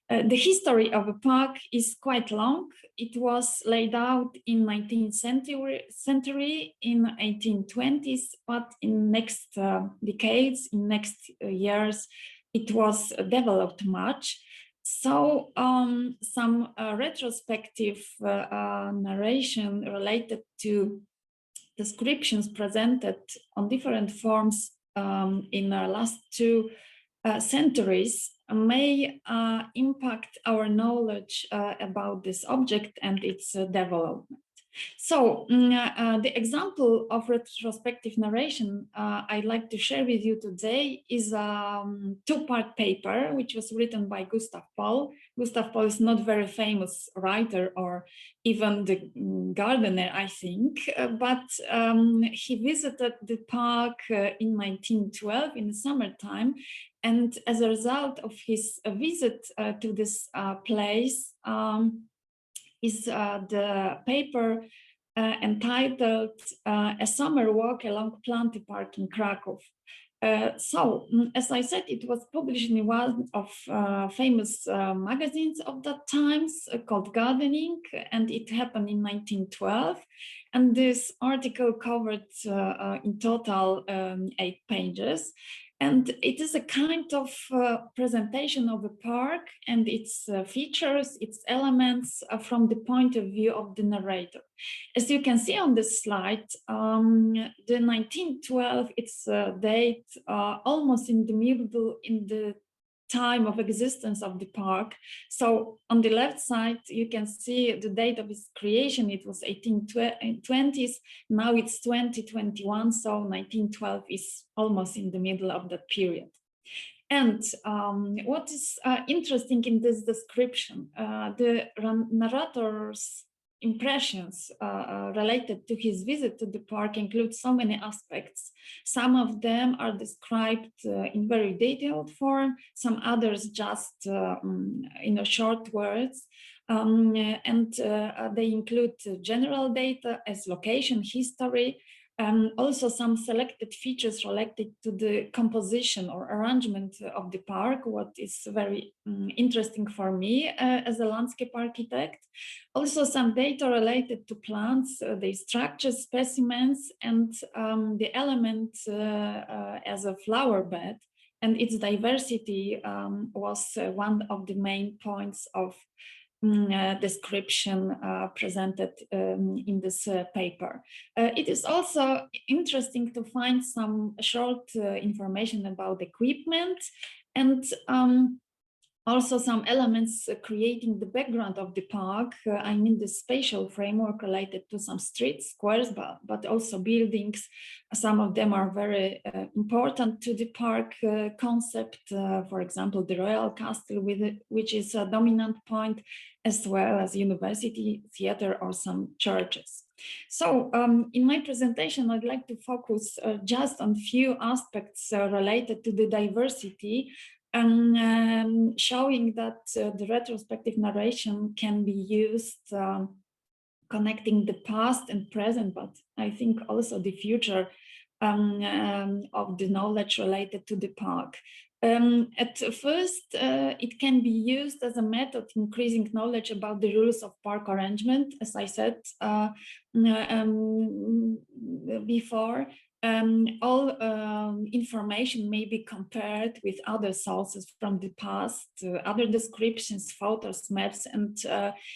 Speaker 7: The history of a park is quite long. It was laid out in 19th century, in 1820s, but in next decades, in next years, it was developed much. So some retrospective narration related to descriptions presented on different forms in the last 2 centuries may impact our knowledge about this object and its development. So the example of retrospective narration I'd like to share with you today is a 2-part paper which was written by Gustav Paul. Gustav Paul is not a very famous writer or even the gardener, I think, but he visited the park in 1912 in the summertime. And as a result of his visit to this place, is the paper entitled A Summer Walk Along Planty Park in Kraków. So, as I said, it was published in one of famous magazines of that times called Gardening, and it happened in 1912. And this article covered in total 8 pages. And it is a kind of presentation of a park and its features, its elements from the point of view of the narrator. As you can see on this slide, the 1912, it's a date almost in the middle in the time of existence of the park. So on the left side, you can see the date of its creation. It was 1820s. Now it's 2021. So 1912 is almost in the middle of that period. And what is interesting in this description, the narrator's impressions related to his visit to the park include so many aspects. Some of them are described in very detailed form, some others just in short words. And they include general data as location, history, Also some selected features related to the composition or arrangement of the park, what is very interesting for me as a landscape architect. Also some data related to plants, the structure, specimens, and the element as a flower bed and its diversity was one of the main points of description presented in this paper. It is also interesting to find some short information about equipment and also some elements creating the background of the park. I mean the spatial framework related to some streets, squares, but also buildings. Some of them are very important to the park concept. For example, the Royal Castle, which is a dominant point, as well as university, theater, or some churches. So in my presentation, I'd like to focus just on few aspects related to the diversity, and showing that the retrospective narration can be used connecting the past and present, but I think also the future of the knowledge related to the park. At first, it can be used as a method increasing knowledge about the rules of park arrangement, as I said before. All information may be compared with other sources from the past, other descriptions, photos, maps, and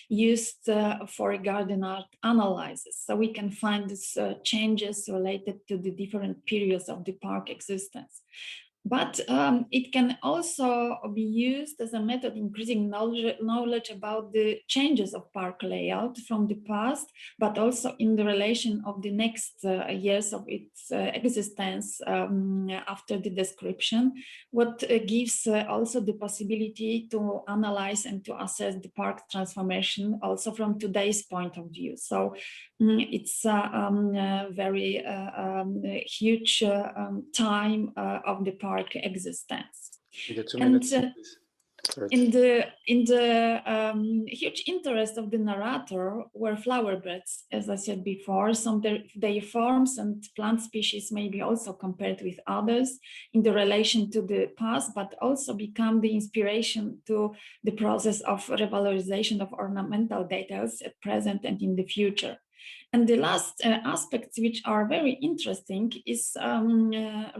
Speaker 7: used for garden art analysis. So we can find these changes related to the different periods of the park existence. But it can also be used as a method increasing knowledge about the changes of park layout from the past, but also in the relation of the next years of its existence after the description, what gives also the possibility to analyze and to assess the park transformation also from today's point of view. So it's a very huge time of the park existence. And in the huge interest of the narrator were flower beds, as I said before. Some their forms and plant species may be also compared with others in the relation to the past, but also become the inspiration to the process of revalorization of ornamental details at present and in the future. And the last aspects, which are very interesting, is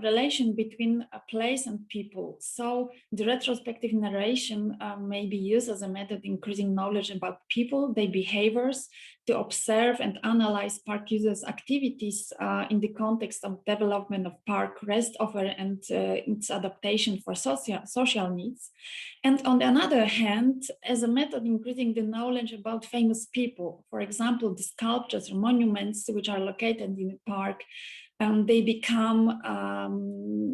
Speaker 7: relation between a place and people. So the retrospective narration may be used as a method increasing knowledge about people, their behaviors, to observe and analyze park users' activities in the context of development of park rest offer and its adaptation for social needs. And on the other hand, as a method increasing the knowledge about famous people, for example, the sculptures or monuments which are located in the park, they become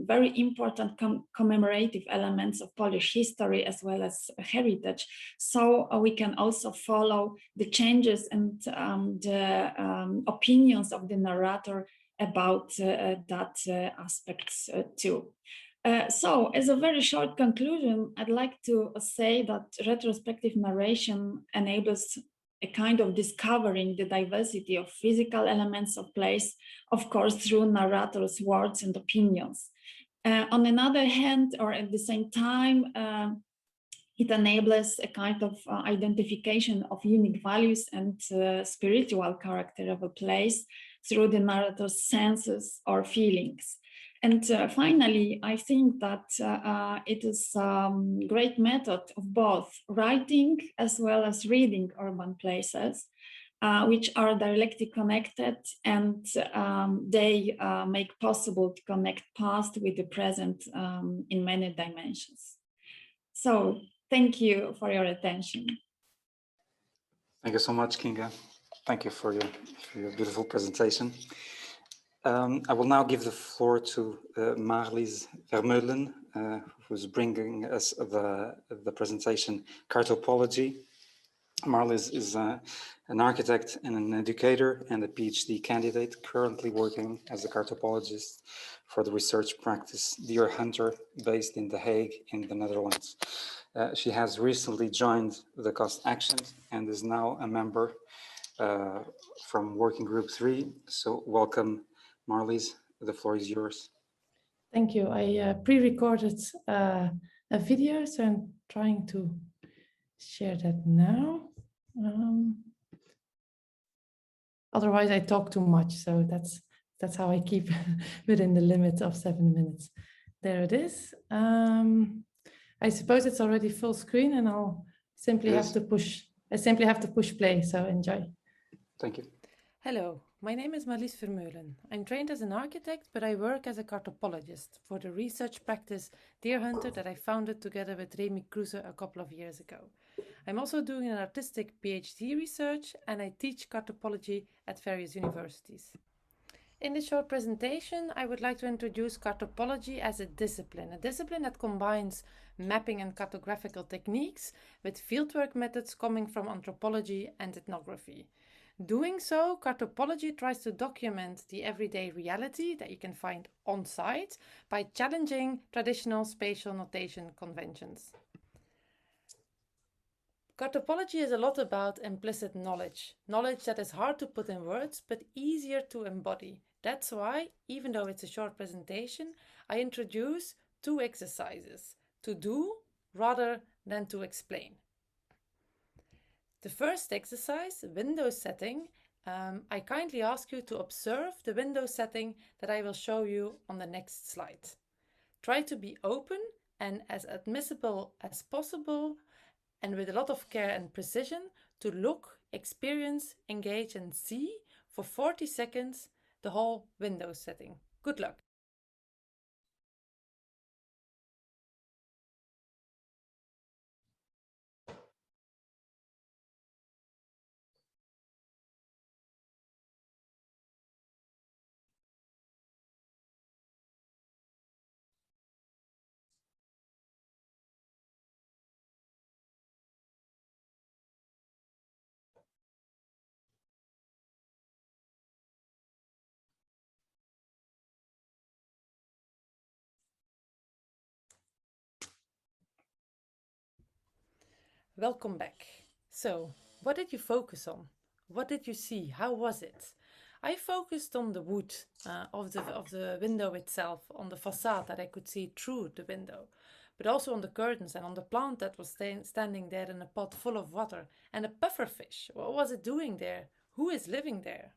Speaker 7: very important commemorative elements of Polish history as well as heritage. So we can also follow the changes and the opinions of the narrator about that aspects too. So as a very short conclusion, I'd like to say that retrospective narration enables a kind of discovering the diversity of physical elements of place, of course, through narrators' words and opinions. On another hand, or at the same time, it enables a kind of identification of unique values and spiritual character of a place through the narrator's senses or feelings. And finally, I think that it is a great method of both writing as well as reading urban places, which are directly connected, and they make possible to connect past with the present in many dimensions. So thank you for your attention.
Speaker 3: Thank you so much, Kinga. Thank you for your beautiful presentation. I will now give the floor to Marlies Vermeulen, who's bringing us the presentation Cartopology. Marlies is an architect and an educator and a PhD candidate currently working as a cartopologist for the research practice Deer Hunter based in The Hague in the Netherlands. She has recently joined the Cost Action and is now a member from Working Group 3. So welcome, Marlies, the floor is yours.
Speaker 8: Thank you. I pre-recorded a video, so I'm trying to share that now. Otherwise, I talk too much, so that's how I keep within the limit of 7 minutes. There it is. I suppose it's already full screen, and I'll simply have to push. I simply have to push play. So enjoy.
Speaker 3: Thank you.
Speaker 9: Hello, my name is Marlies Vermeulen. I'm trained as an architect, but I work as a cartopologist for the research practice Deer Hunter that I founded together with Remy Kruse a couple of years ago. I'm also doing an artistic PhD research, and I teach cartopology at various universities. In this short presentation, I would like to introduce cartopology as a discipline that combines mapping and cartographical techniques with fieldwork methods coming from anthropology and ethnography. Doing so, cartopology tries to document the everyday reality that you can find on site by challenging traditional spatial notation conventions. Cartopology is a lot about implicit knowledge that is hard to put in words but easier to embody. That's why, even though it's a short presentation, I introduce 2 exercises to do rather than to explain. The first exercise, window setting, I kindly ask you to observe the window setting that I will show you on the next slide. Try to be open and as admissible as possible, and with a lot of care and precision, to look, experience, engage and see for 40 seconds the whole window setting. Good luck. Welcome back. So, what did you focus on? What did you see? How was it? I focused on the wood of the window itself, on the facade that I could see through the window, but also on the curtains and on the plant that was standing there in a pot full of water, and a pufferfish. What was it doing there? Who is living there?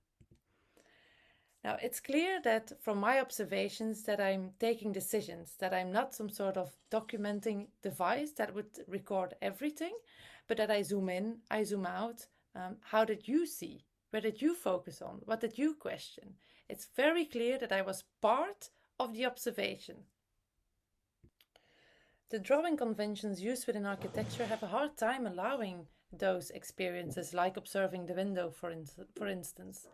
Speaker 9: Now, it's clear that from my observations that I'm taking decisions, that I'm not some sort of documenting device that would record everything, but that I zoom in, I zoom out. How did you see? Where did you focus on? What did you question? It's very clear that I was part of the observation. The drawing conventions used within architecture have a hard time allowing those experiences, like observing the window, for instance.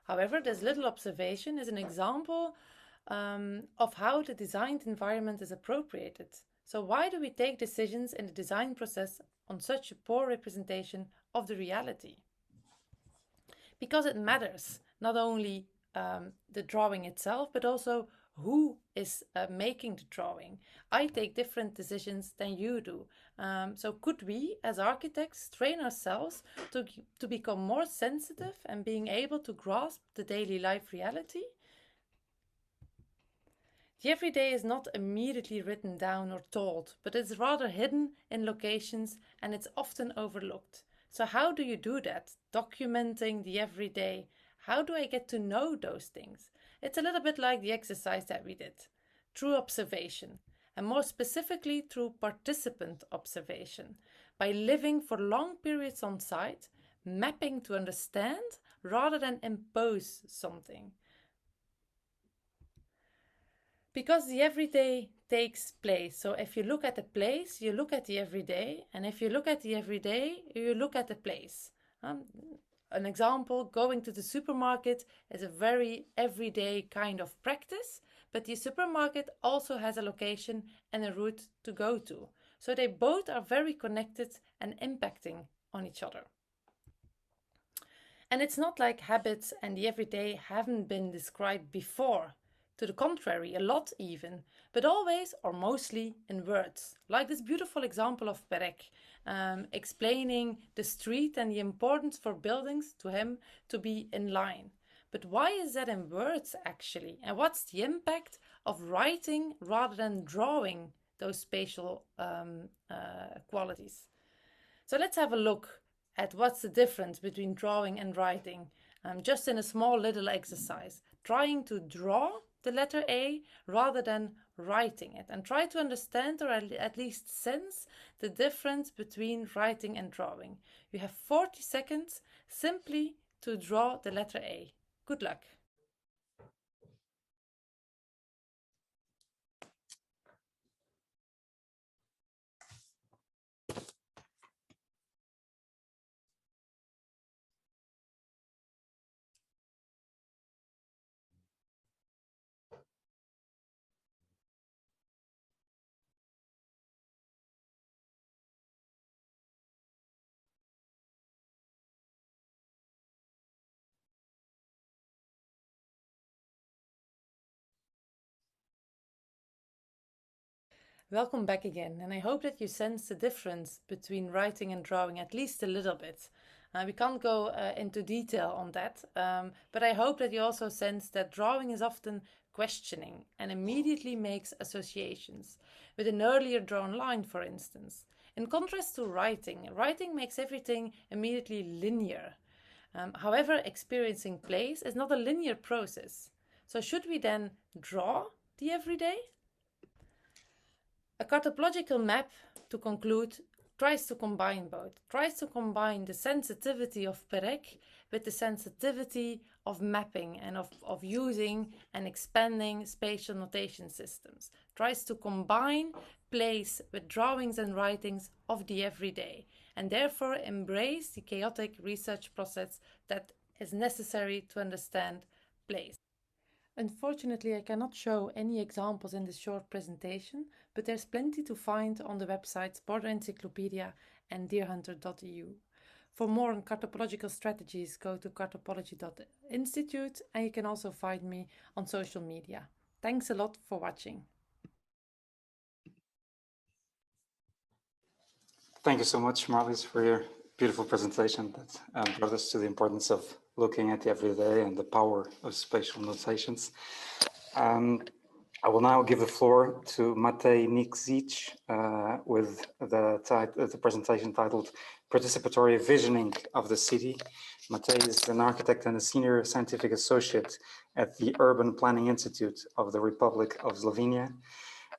Speaker 9: However, this little observation is an example of how the designed environment is appropriated. So why do we take decisions in the design process on such a poor representation of the reality? Because it matters, not only the drawing itself, but also who is making the drawing. I take different decisions than you do. So could we, as architects, train ourselves to become more sensitive and being able to grasp the daily life reality? The everyday is not immediately written down or told, but it's rather hidden in locations and it's often overlooked. So how do you do that? Documenting the everyday. How do I get to know those things? It's a little bit like the exercise that we did, through observation, and more specifically through participant observation, by living for long periods on site, mapping to understand rather than impose something. Because the everyday takes place. So if you look at the place, you look at the everyday, and if you look at the everyday, you look at the place. An example, going to the supermarket is a very everyday kind of practice, but the supermarket also has a location and a route to go to. So they both are very connected and impacting on each other. And it's not like habits and the everyday haven't been described before. To the contrary, a lot even, but always or mostly in words. Like this beautiful example of Perec, explaining the street and the importance for buildings to him to be in line. But why is that in words actually? And what's the impact of writing rather than drawing those spatial qualities? So let's have a look at what's the difference between drawing and writing, just in a small little exercise, trying to draw the letter A rather than writing it, and try to understand or at least sense the difference between writing and drawing. You have 40 seconds simply to draw the letter A. Good luck. Welcome back again, and I hope that you sense the difference between writing and drawing at least a little bit. We can't go into detail on that, but I hope that you also sense that drawing is often questioning and immediately makes associations with an earlier drawn line, for instance. In contrast to writing, writing makes everything immediately linear. However, experiencing place is not a linear process. So should we then draw the everyday? A cartopological map, to conclude, tries to combine both, tries to combine the sensitivity of Perec with the sensitivity of mapping and of using and expanding spatial notation systems, tries to combine place with drawings and writings of the everyday, and therefore embrace the chaotic research process that is necessary to understand place. Unfortunately, I cannot show any examples in this short presentation, but there's plenty to find on the websites Border Encyclopedia and deerhunter.eu. For more on cartopological strategies, go to cartopology.institute, and you can also find me on social media. Thanks a lot for watching.
Speaker 3: Thank you so much, Marlies, for your beautiful presentation that brought us to the importance of looking at the everyday and the power of spatial notations. I will now give the floor to Matej Nikšić with the presentation titled Participatory Visioning of the City. Matej is an architect and a senior scientific associate at the Urban Planning Institute of the Republic of Slovenia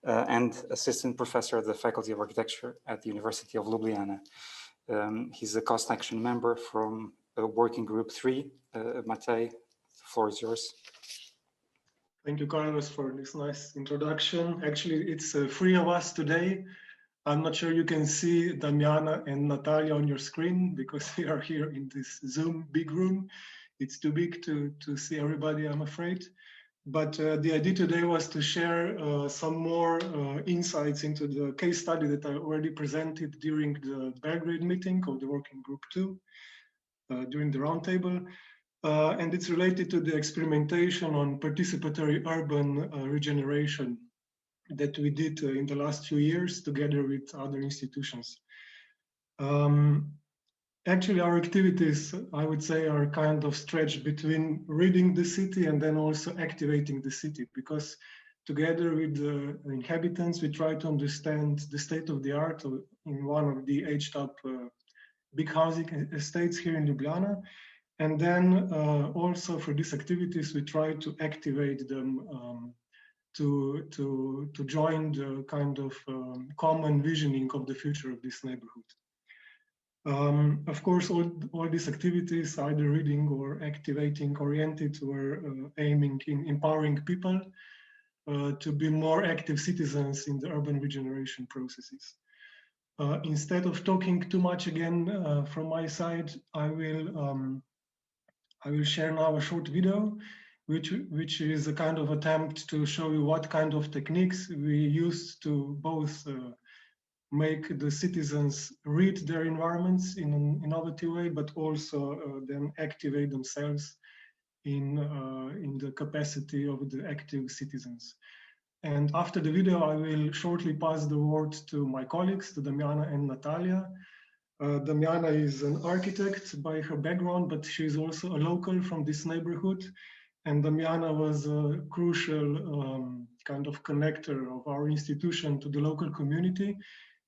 Speaker 3: and assistant professor at the Faculty of Architecture at the University of Ljubljana. He's a cost action member from Working Group 3. Matej, the floor is yours.
Speaker 10: Thank you, Carlos, for this nice introduction. Actually, it's three of us today. I'm not sure you can see Damiana and Natalia on your screen because we are here in this Zoom big room. It's too big to see everybody, I'm afraid. But the idea today was to share some more insights into the case study that I already presented during the Belgrade meeting of the Working Group 2, during the roundtable. And it's related to the experimentation on participatory urban regeneration that we did in the last few years together with other institutions. Actually, our activities, I would say, are kind of stretched between reading the city and then also activating the city, because together with the inhabitants, we try to understand the state of the art in one of the aged-up big housing estates here in Ljubljana. And then also for these activities, we try to activate them to join the kind of common visioning of the future of this neighborhood. Of course, all these activities, either reading or activating oriented, were aiming in empowering people to be more active citizens in the urban regeneration processes. Instead of talking too much again from my side, I will share now a short video, which is a kind of attempt to show you what kind of techniques we use to both make the citizens read their environments in an innovative way, but also then activate themselves in the capacity of the active citizens. And after the video, I will shortly pass the word to my colleagues, to Damiana and Natalia, Damiana is an architect by her background, but she's also a local from this neighborhood. And Damiana was a crucial kind of connector of our institution to the local community,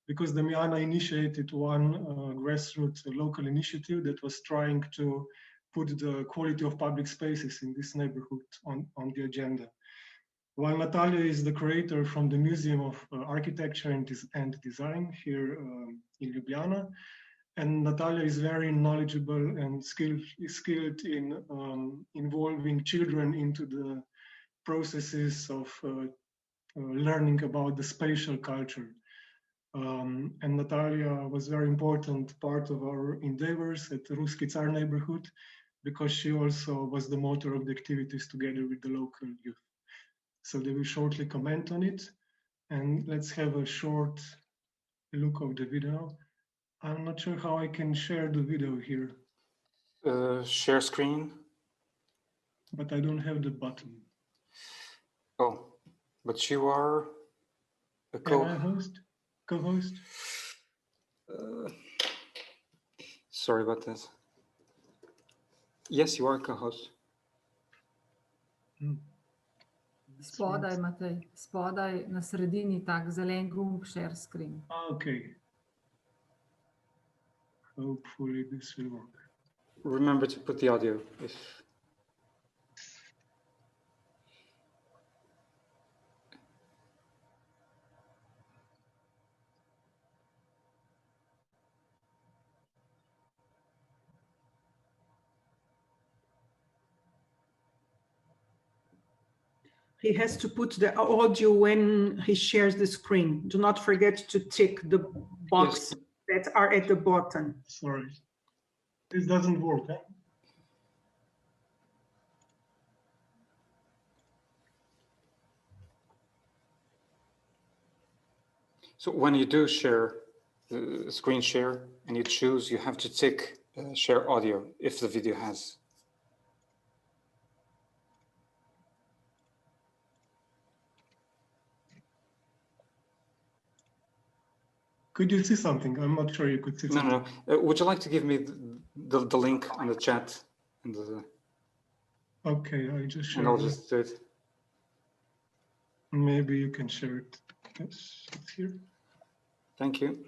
Speaker 10: because Damiana initiated one grassroots local initiative that was trying to put the quality of public spaces in this neighborhood on the agenda. While Natalia is the creator from the Museum of Architecture and Design here in Ljubljana, and Natalia is very knowledgeable and skilled in involving children into the processes of learning about the spatial culture. And Natalia was a very important part of our endeavors at the Ruski Tsar neighborhood, because she also was the motor of the activities together with the local youth. So they will shortly comment on it. And let's have a short look of the video. I'm not sure how I can share the video here.
Speaker 3: Share screen.
Speaker 10: But I don't have the button.
Speaker 3: Oh, but you are a
Speaker 10: co-host?
Speaker 3: Sorry about that. Yes, you are co-host.
Speaker 11: Spodaj, Matej, spodaj na sredini tak zelen gumb share screen.
Speaker 10: Okay. Hopefully this will work.
Speaker 3: Remember to put the audio if...
Speaker 12: He has to put the audio when he shares the screen. Do not forget to tick the box that are at the bottom.
Speaker 10: Sorry, this doesn't work. Huh?
Speaker 3: So when you do share, screen share, and you choose, you have to tick share audio if the video has.
Speaker 10: Could you see something? I'm not sure you could see something.
Speaker 3: No. Would you like to give me the link on the chat? And the...
Speaker 10: Okay, I just share.
Speaker 3: And I'll just do it.
Speaker 10: Maybe you can share it. Yes, it's here.
Speaker 3: Thank you.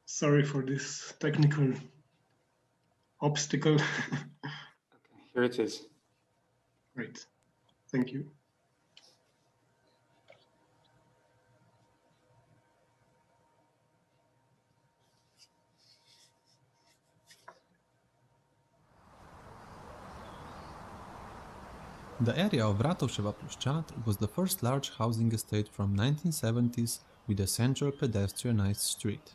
Speaker 10: Sorry for this technical obstacle.
Speaker 3: Here it is.
Speaker 10: Great. Thank you.
Speaker 13: The area of Ratosheva Ploščad was the first large housing estate from 1970s with a central pedestrianized street.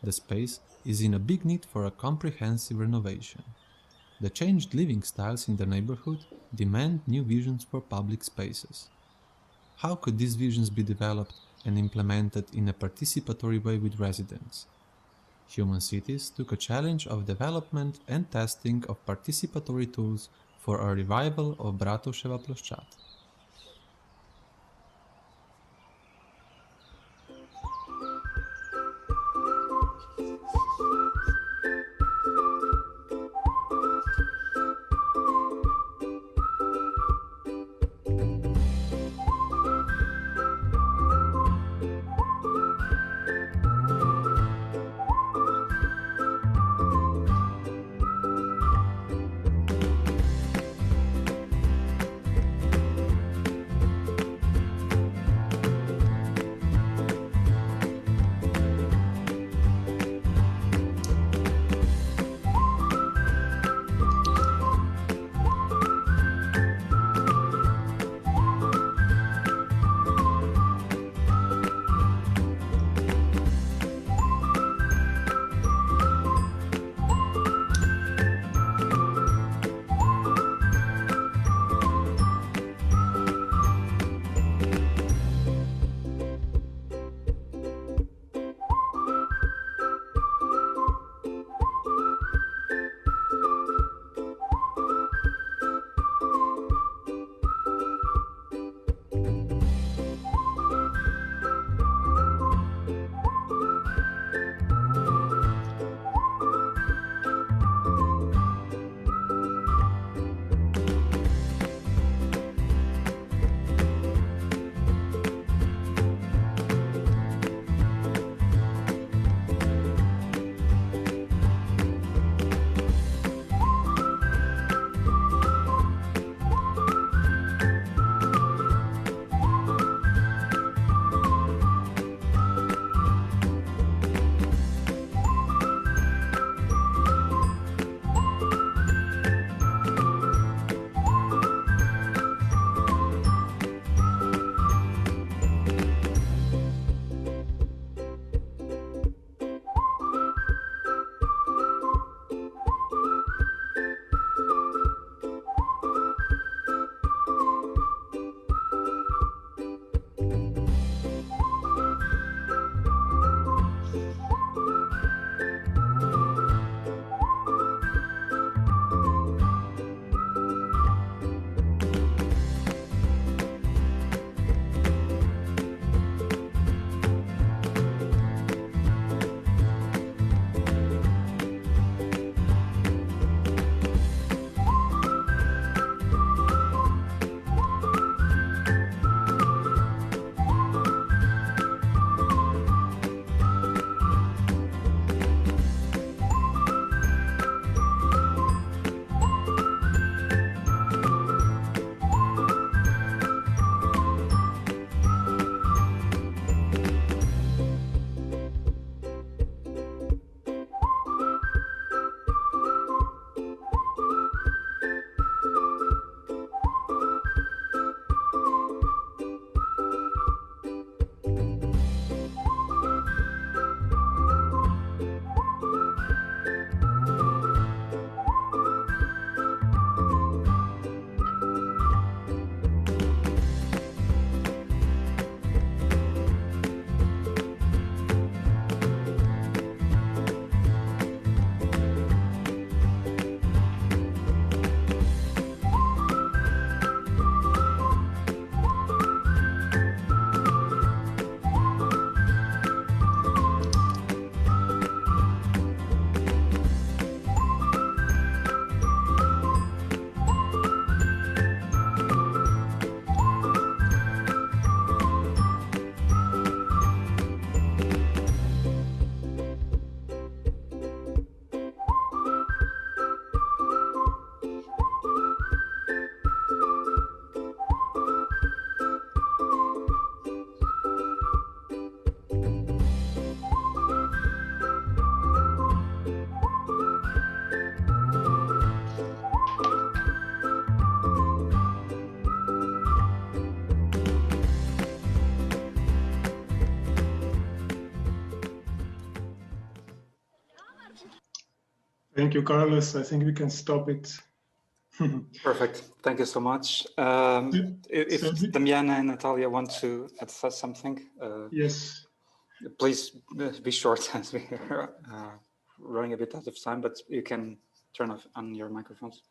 Speaker 13: The space is in a big need for a comprehensive renovation. The changed living styles in the neighborhood demand new visions for public spaces. How could these visions be developed and implemented in a participatory way with residents? Human Cities took a challenge of development and testing of participatory tools for a revival of Bratoševa Ploščad.
Speaker 10: Thank you, Carlos. I think we can stop it.
Speaker 3: Perfect. Thank you so much. If Damiana and Natalia want to add something,
Speaker 10: yes,
Speaker 3: please be short as we are running a bit out of time, but you can turn off on your microphones.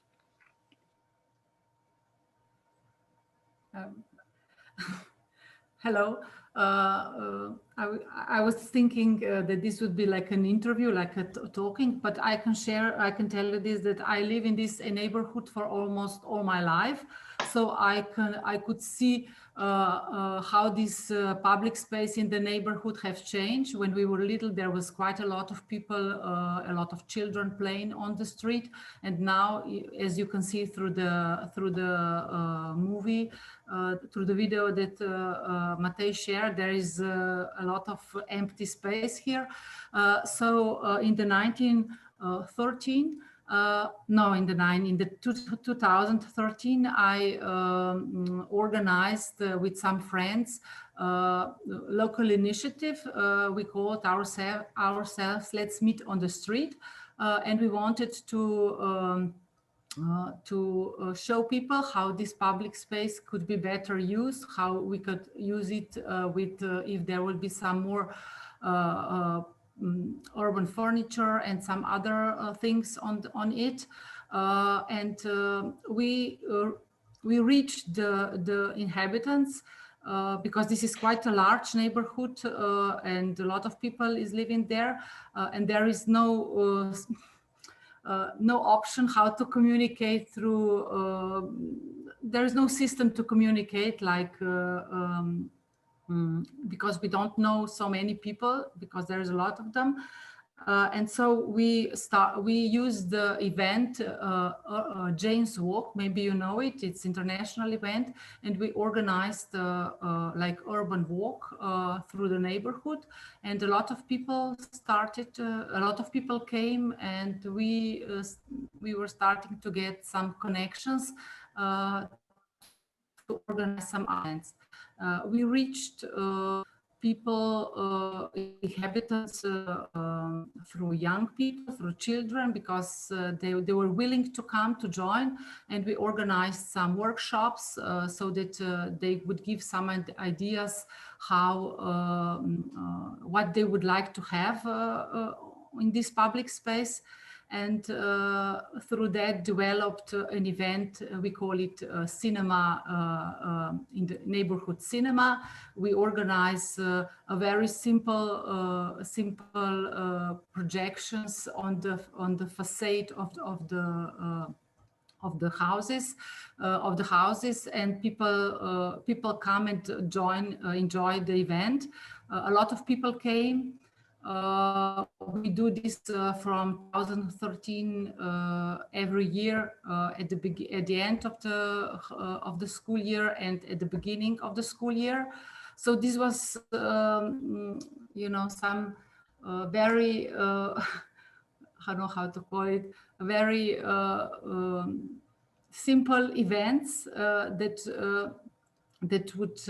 Speaker 11: Hello. I was thinking that this would be like an interview, like a talking, but I can tell you this, that I live in this neighborhood for almost all my life. So I could see how this public space in the neighborhood have changed. When we were little, there was quite a lot of people, a lot of children playing on the street. And now, as you can see through the movie, through the video that Matej shared, there is a lot of empty space here. In the 2013, I organized with some friends local initiative. We call it ourselves Let's Meet on the Street, and we wanted to show people how this public space could be better used, how we could use it if there will be some more urban furniture and some other things on it. We reached the inhabitants because this is quite a large neighborhood and a lot of people is living there, and there is no option how to communicate through, there is no system to communicate like, because we don't know so many people, because there's a lot of them. And so we use the event, Jane's Walk, maybe you know it, it's international event, and we organized like urban walk through the neighborhood, and a lot of people came, and we were starting to get some connections to organize some events. We reached people, inhabitants through young people, through children, because they were willing to come to join, and we organized some workshops so that they would give some ideas how, what they would like to have in this public space. And through that developed an event, we call it cinema, in the neighborhood cinema. We organize a very simple projections on the facade of the houses, and people come and enjoy the event. A lot of people came. We do this from 2013 every year at the end of the school year and at the beginning of the school year. So this was, you know, some very I don't know how to call it, very simple events that would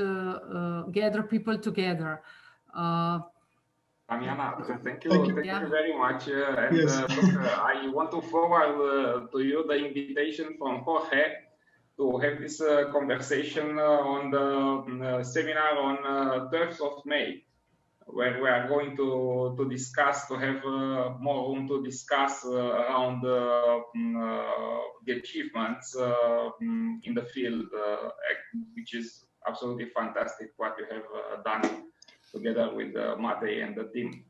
Speaker 11: gather people together.
Speaker 1: Damiana, thank you very much. I want to forward to you the invitation from Jorge to have this conversation on the seminar on 12th of May, where we are going to discuss, to have more room to discuss around the achievements in the field, which is absolutely fantastic what you have done together with Matej and the team.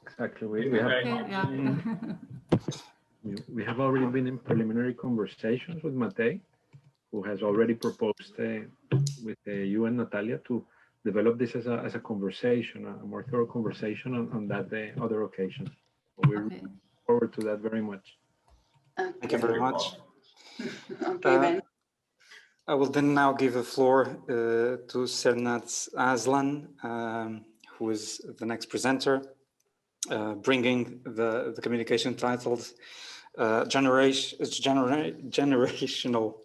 Speaker 14: Exactly. We have already been in preliminary conversations with Matej, who has already proposed with you and Natalia to develop this as a conversation, a more thorough conversation on that other occasions. We look forward to that very much.
Speaker 3: Thank you very much.
Speaker 15: Okay, then.
Speaker 3: I will then now give the floor to Sernaz Arslan, who is the next presenter, bringing the communication titled Generational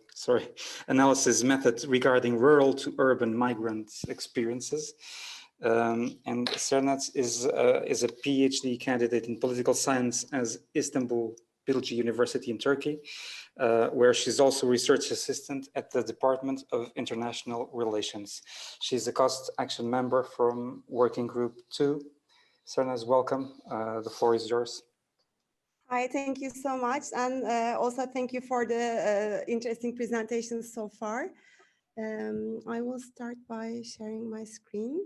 Speaker 3: Analysis Method Regarding Rural to Urban Migrant Experiences. And Sernaz is a PhD candidate in political science at Istanbul Bilgi University in Turkey, where she's also research assistant at the Department of International Relations. She's a cost action member from Working Group 2. Sernaz, welcome. The floor is yours.
Speaker 16: Hi, thank you so much. And also thank you for the interesting presentations so far. I will start by sharing my screen.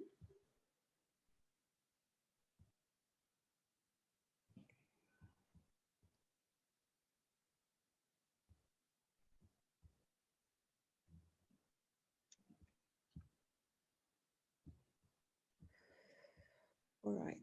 Speaker 16: All right.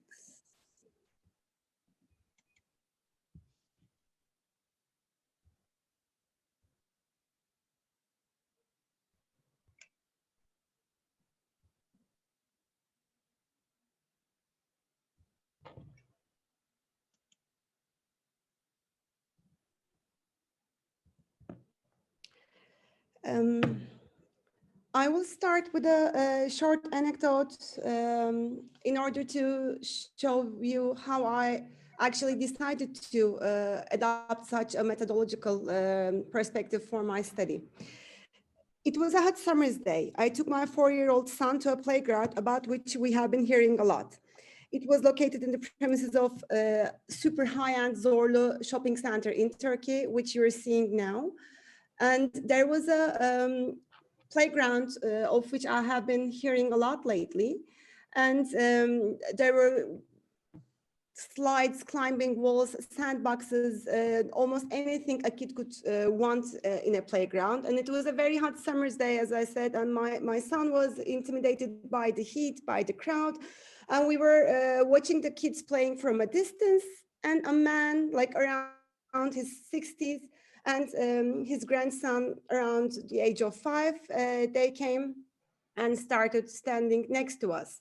Speaker 16: I will start with a short anecdote in order to show you how I actually decided to adopt such a methodological perspective for my study. It was a hot summer's day. I took my 4-year-old son to a playground about which we have been hearing a lot. It was located in the premises of super high-end Zorlu shopping center in Turkey, which you're seeing now. And there was a playground of which I have been hearing a lot lately. And there were slides, climbing walls, sandboxes, almost anything a kid could want in a playground. And it was a very hot summer's day, as I said, and my son was intimidated by the heat, by the crowd. And we were watching the kids playing from a distance, and a man like around his 60s and his grandson around the age of 5, they came and started standing next to us.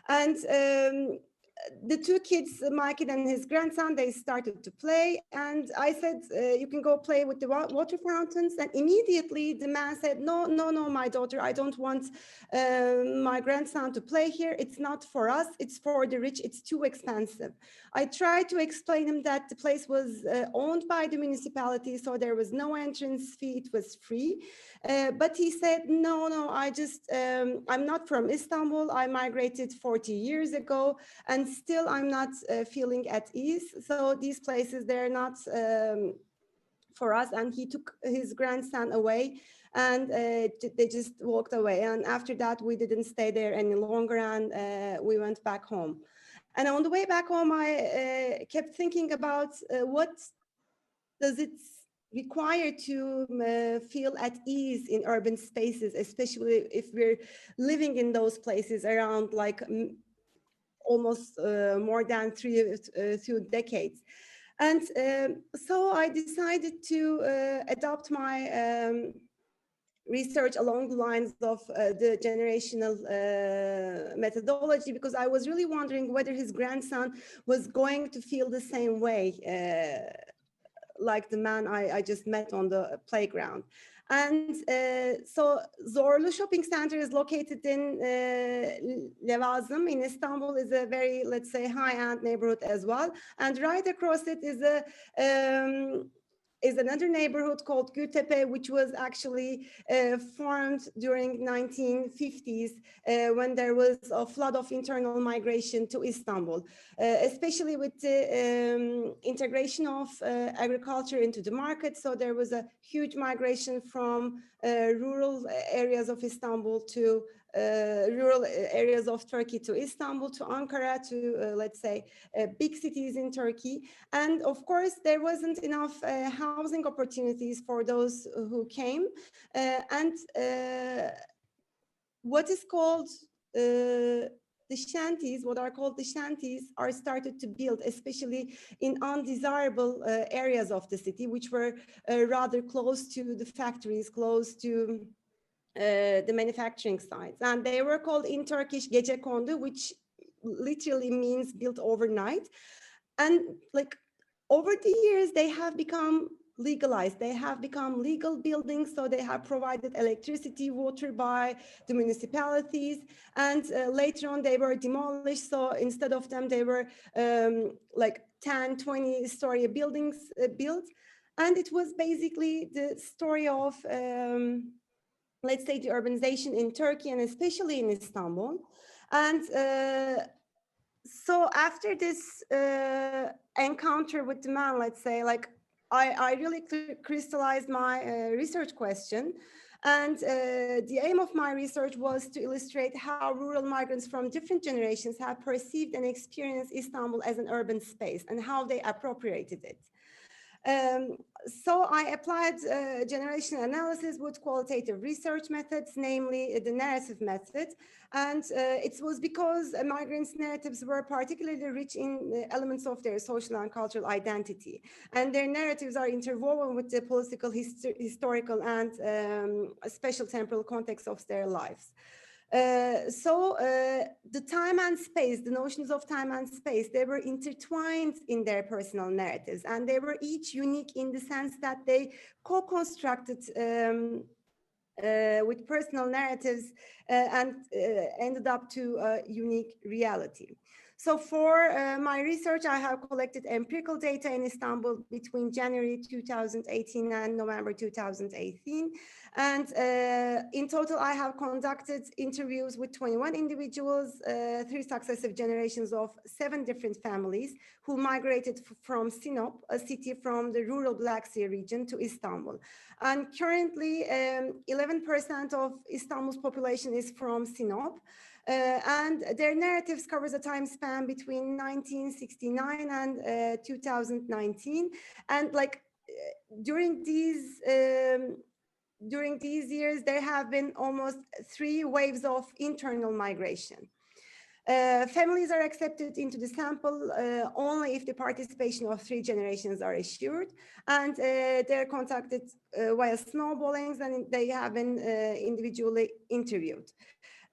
Speaker 16: And the two kids, my kid and his grandson, they started to play. And I said, you can go play with the water fountains. And immediately the man said, no, my daughter, I don't want my grandson to play here. It's not for us. It's for the rich. It's too expensive. I tried to explain him that the place was owned by the municipality, so there was no entrance fee. It was free. But he said, no, I'm not from Istanbul. I migrated 40 years ago, and still I'm not feeling at ease. So these places, they're not for us. And he took his grandson away, and they just walked away. And after that, we didn't stay there any longer, and we went back home. And on the way back home, I kept thinking about what does it require to feel at ease in urban spaces, especially if we're living in those places around like almost more than two decades. And so I decided to adopt my research along the lines of the generational methodology, because I was really wondering whether his grandson was going to feel the same way like the man I just met on the playground. And so Zorlu Shopping Center is located in Levazım in Istanbul. Is a very, let's say, high-end neighborhood as well. And right across it is another neighborhood called Gültepe, which was actually formed during 1950s when there was a flood of internal migration to Istanbul, especially with the integration of agriculture into the market. So there was a huge migration from rural areas of Istanbul to rural areas of Turkey to Istanbul, to Ankara, to let's say big cities in Turkey. And of course, there wasn't enough housing opportunities for those who came. And what is called the shanties, what are called the shanties, are started to build, especially in undesirable areas of the city, which were rather close to the factories, close to the manufacturing sites. And they were called in Turkish gecekondu, which literally means built overnight. And like over the years, they have become legalized. They have become legal buildings, so they have provided electricity, water by the municipalities, and later on they were demolished. So instead of them, they were like 10, 20-story buildings built. And it was basically the story of, let's say, the urbanization in Turkey and especially in Istanbul. And so after this encounter with the man, let's say, like, I really crystallized my research question. And the aim of my research was to illustrate how rural migrants from different generations have perceived and experienced Istanbul as an urban space and how they appropriated it. So I applied generational analysis with qualitative research methods, namely the narrative method. And it was because migrants' narratives were particularly rich in elements of their social and cultural identity. And their narratives are interwoven with the political, historical, and special temporal context of their lives. So the time and space, the notions of time and space, they were intertwined in their personal narratives, and they were each unique in the sense that they co-constructed with personal narratives and ended up to a unique reality. So for my research, I have collected empirical data in Istanbul between January 2018 and November 2018. And in total, I have conducted interviews with 21 individuals, 3 successive generations of 7 different families who migrated from Sinop, a city from the rural Black Sea region, to Istanbul. And currently, 11% of Istanbul's population is from Sinop. And their narratives covers a time span between 1969 and 2019. And like during these years, there have been almost 3 waves of internal migration. Families are accepted into the sample only if the participation of 3 generations are assured, and they're contacted via snowballings, and they have been individually interviewed.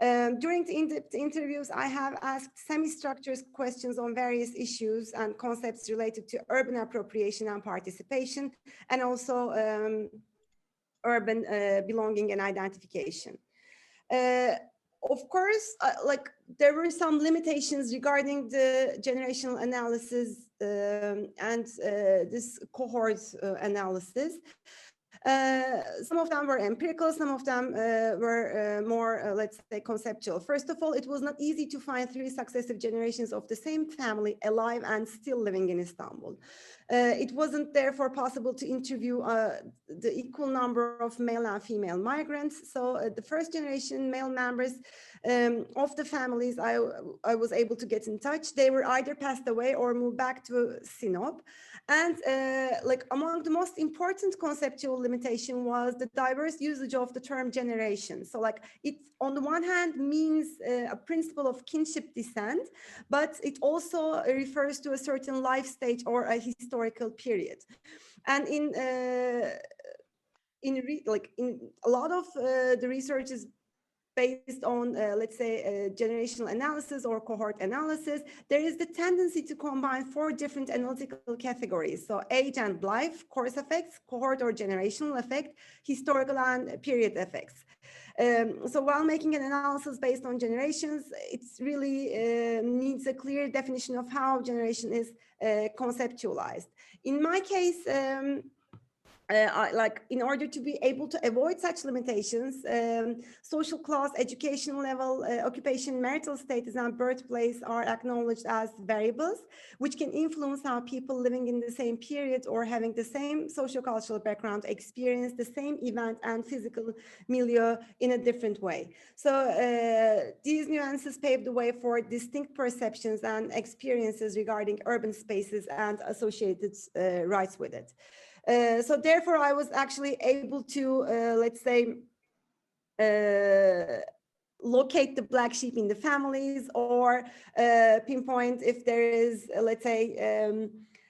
Speaker 16: During the in-depth interviews, I have asked semi-structured questions on various issues and concepts related to urban appropriation and participation, and also urban belonging and identification. Of course, like there were some limitations regarding the generational analysis and this cohort analysis. Some of them were empirical, some of them were more, let's say, conceptual. First of all, it was not easy to find 3 successive generations of the same family alive and still living in Istanbul. It wasn't therefore possible to interview the equal number of male and female migrants. So the first generation male members of the families I was able to get in touch, they were either passed away or moved back to Sinop. And like among the most important conceptual limitation was the diverse usage of the term generation. So like it on the one hand means a principle of kinship descent, but it also refers to a certain life stage or a historical period. And in a lot of the research is based on, let's say, generational analysis or cohort analysis, there is the tendency to combine 4 different analytical categories. So age and life, course effects, cohort or generational effect, historical and period effects. So while making an analysis based on generations, it really needs a clear definition of how generation is conceptualized. In my case, like in order to be able to avoid such limitations, social class, education level, occupation, marital status, and birthplace are acknowledged as variables, which can influence how people living in the same period or having the same sociocultural background experience the same event and physical milieu in a different way. So these nuances pave the way for distinct perceptions and experiences regarding urban spaces and associated rights with it. So therefore, I was actually able to, let's say, locate the black sheep in the families or pinpoint if there is, let's say,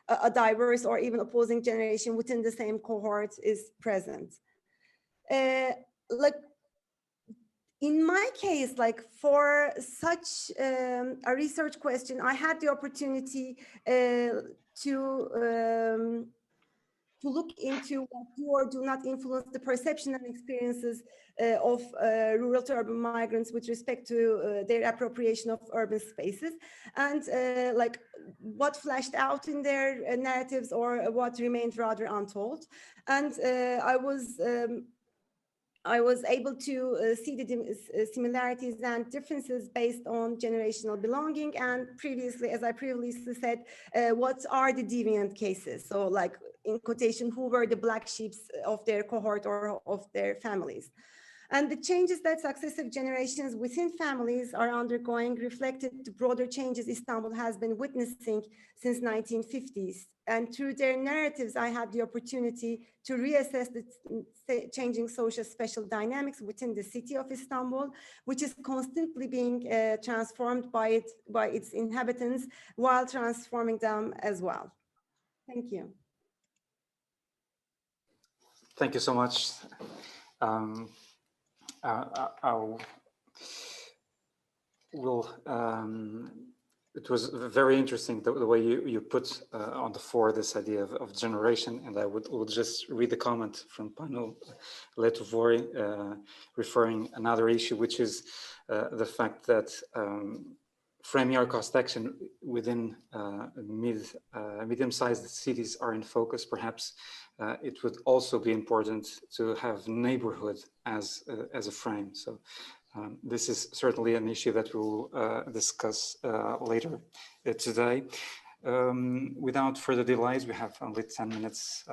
Speaker 16: a diverse or even opposing generation within the same cohort is present. Like in my case, like for such a research question, I had the opportunity to to look into what do or do not influence the perception and experiences of rural to urban migrants with respect to their appropriation of urban spaces, and like what flashed out in their narratives or what remained rather untold. And I was able to see the similarities and differences based on generational belonging, and previously, as I previously said, what are the deviant cases? So like in quotation, who were the black sheep of their cohort or of their families? And the changes that successive generations within families are undergoing reflected the broader changes Istanbul has been witnessing since 1950s. And through their narratives, I had the opportunity to reassess the changing social spatial dynamics within the city of Istanbul, which is constantly being transformed by its inhabitants while transforming them as well. Thank you.
Speaker 3: Thank you so much. It was very interesting the way you put on the floor this idea of generation, and I will just read the comment from Panu Letuvori referring another issue, which is the fact that framing our cost action within medium-sized cities are in focus. Perhaps it would also be important to have neighborhood as a frame. So this is certainly an issue that we'll discuss later today. Without further delays, we have only 10 minutes.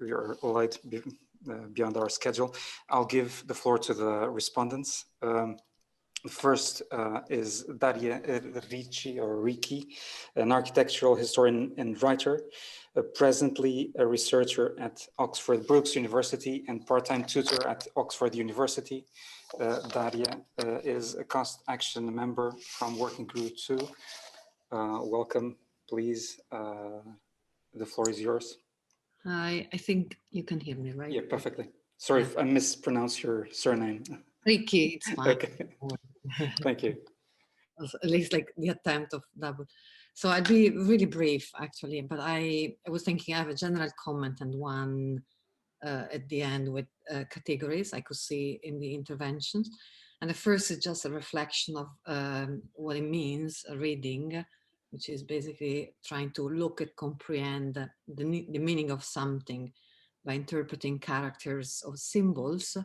Speaker 3: We are light beyond our schedule. I'll give the floor to the respondents. First is Daria Ricci, or Ricchi, an architectural historian and writer, presently a researcher at Oxford Brookes University and part-time tutor at Oxford University. Daria is a cost action member from Working Group 2. Welcome, please. The floor is yours.
Speaker 17: Hi, I think you can hear me, right?
Speaker 3: Yeah, perfectly. Sorry if I mispronounced your surname.
Speaker 17: Ricchi, it's fine.
Speaker 3: Okay. Thank you.
Speaker 17: At least like the attempt of double. So I'd be really brief, actually, but I was thinking I have a general comment and one at the end with categories I could see in the interventions. And the first is just a reflection of what it means, reading, which is basically trying to look at, comprehend the meaning of something by interpreting characters or symbols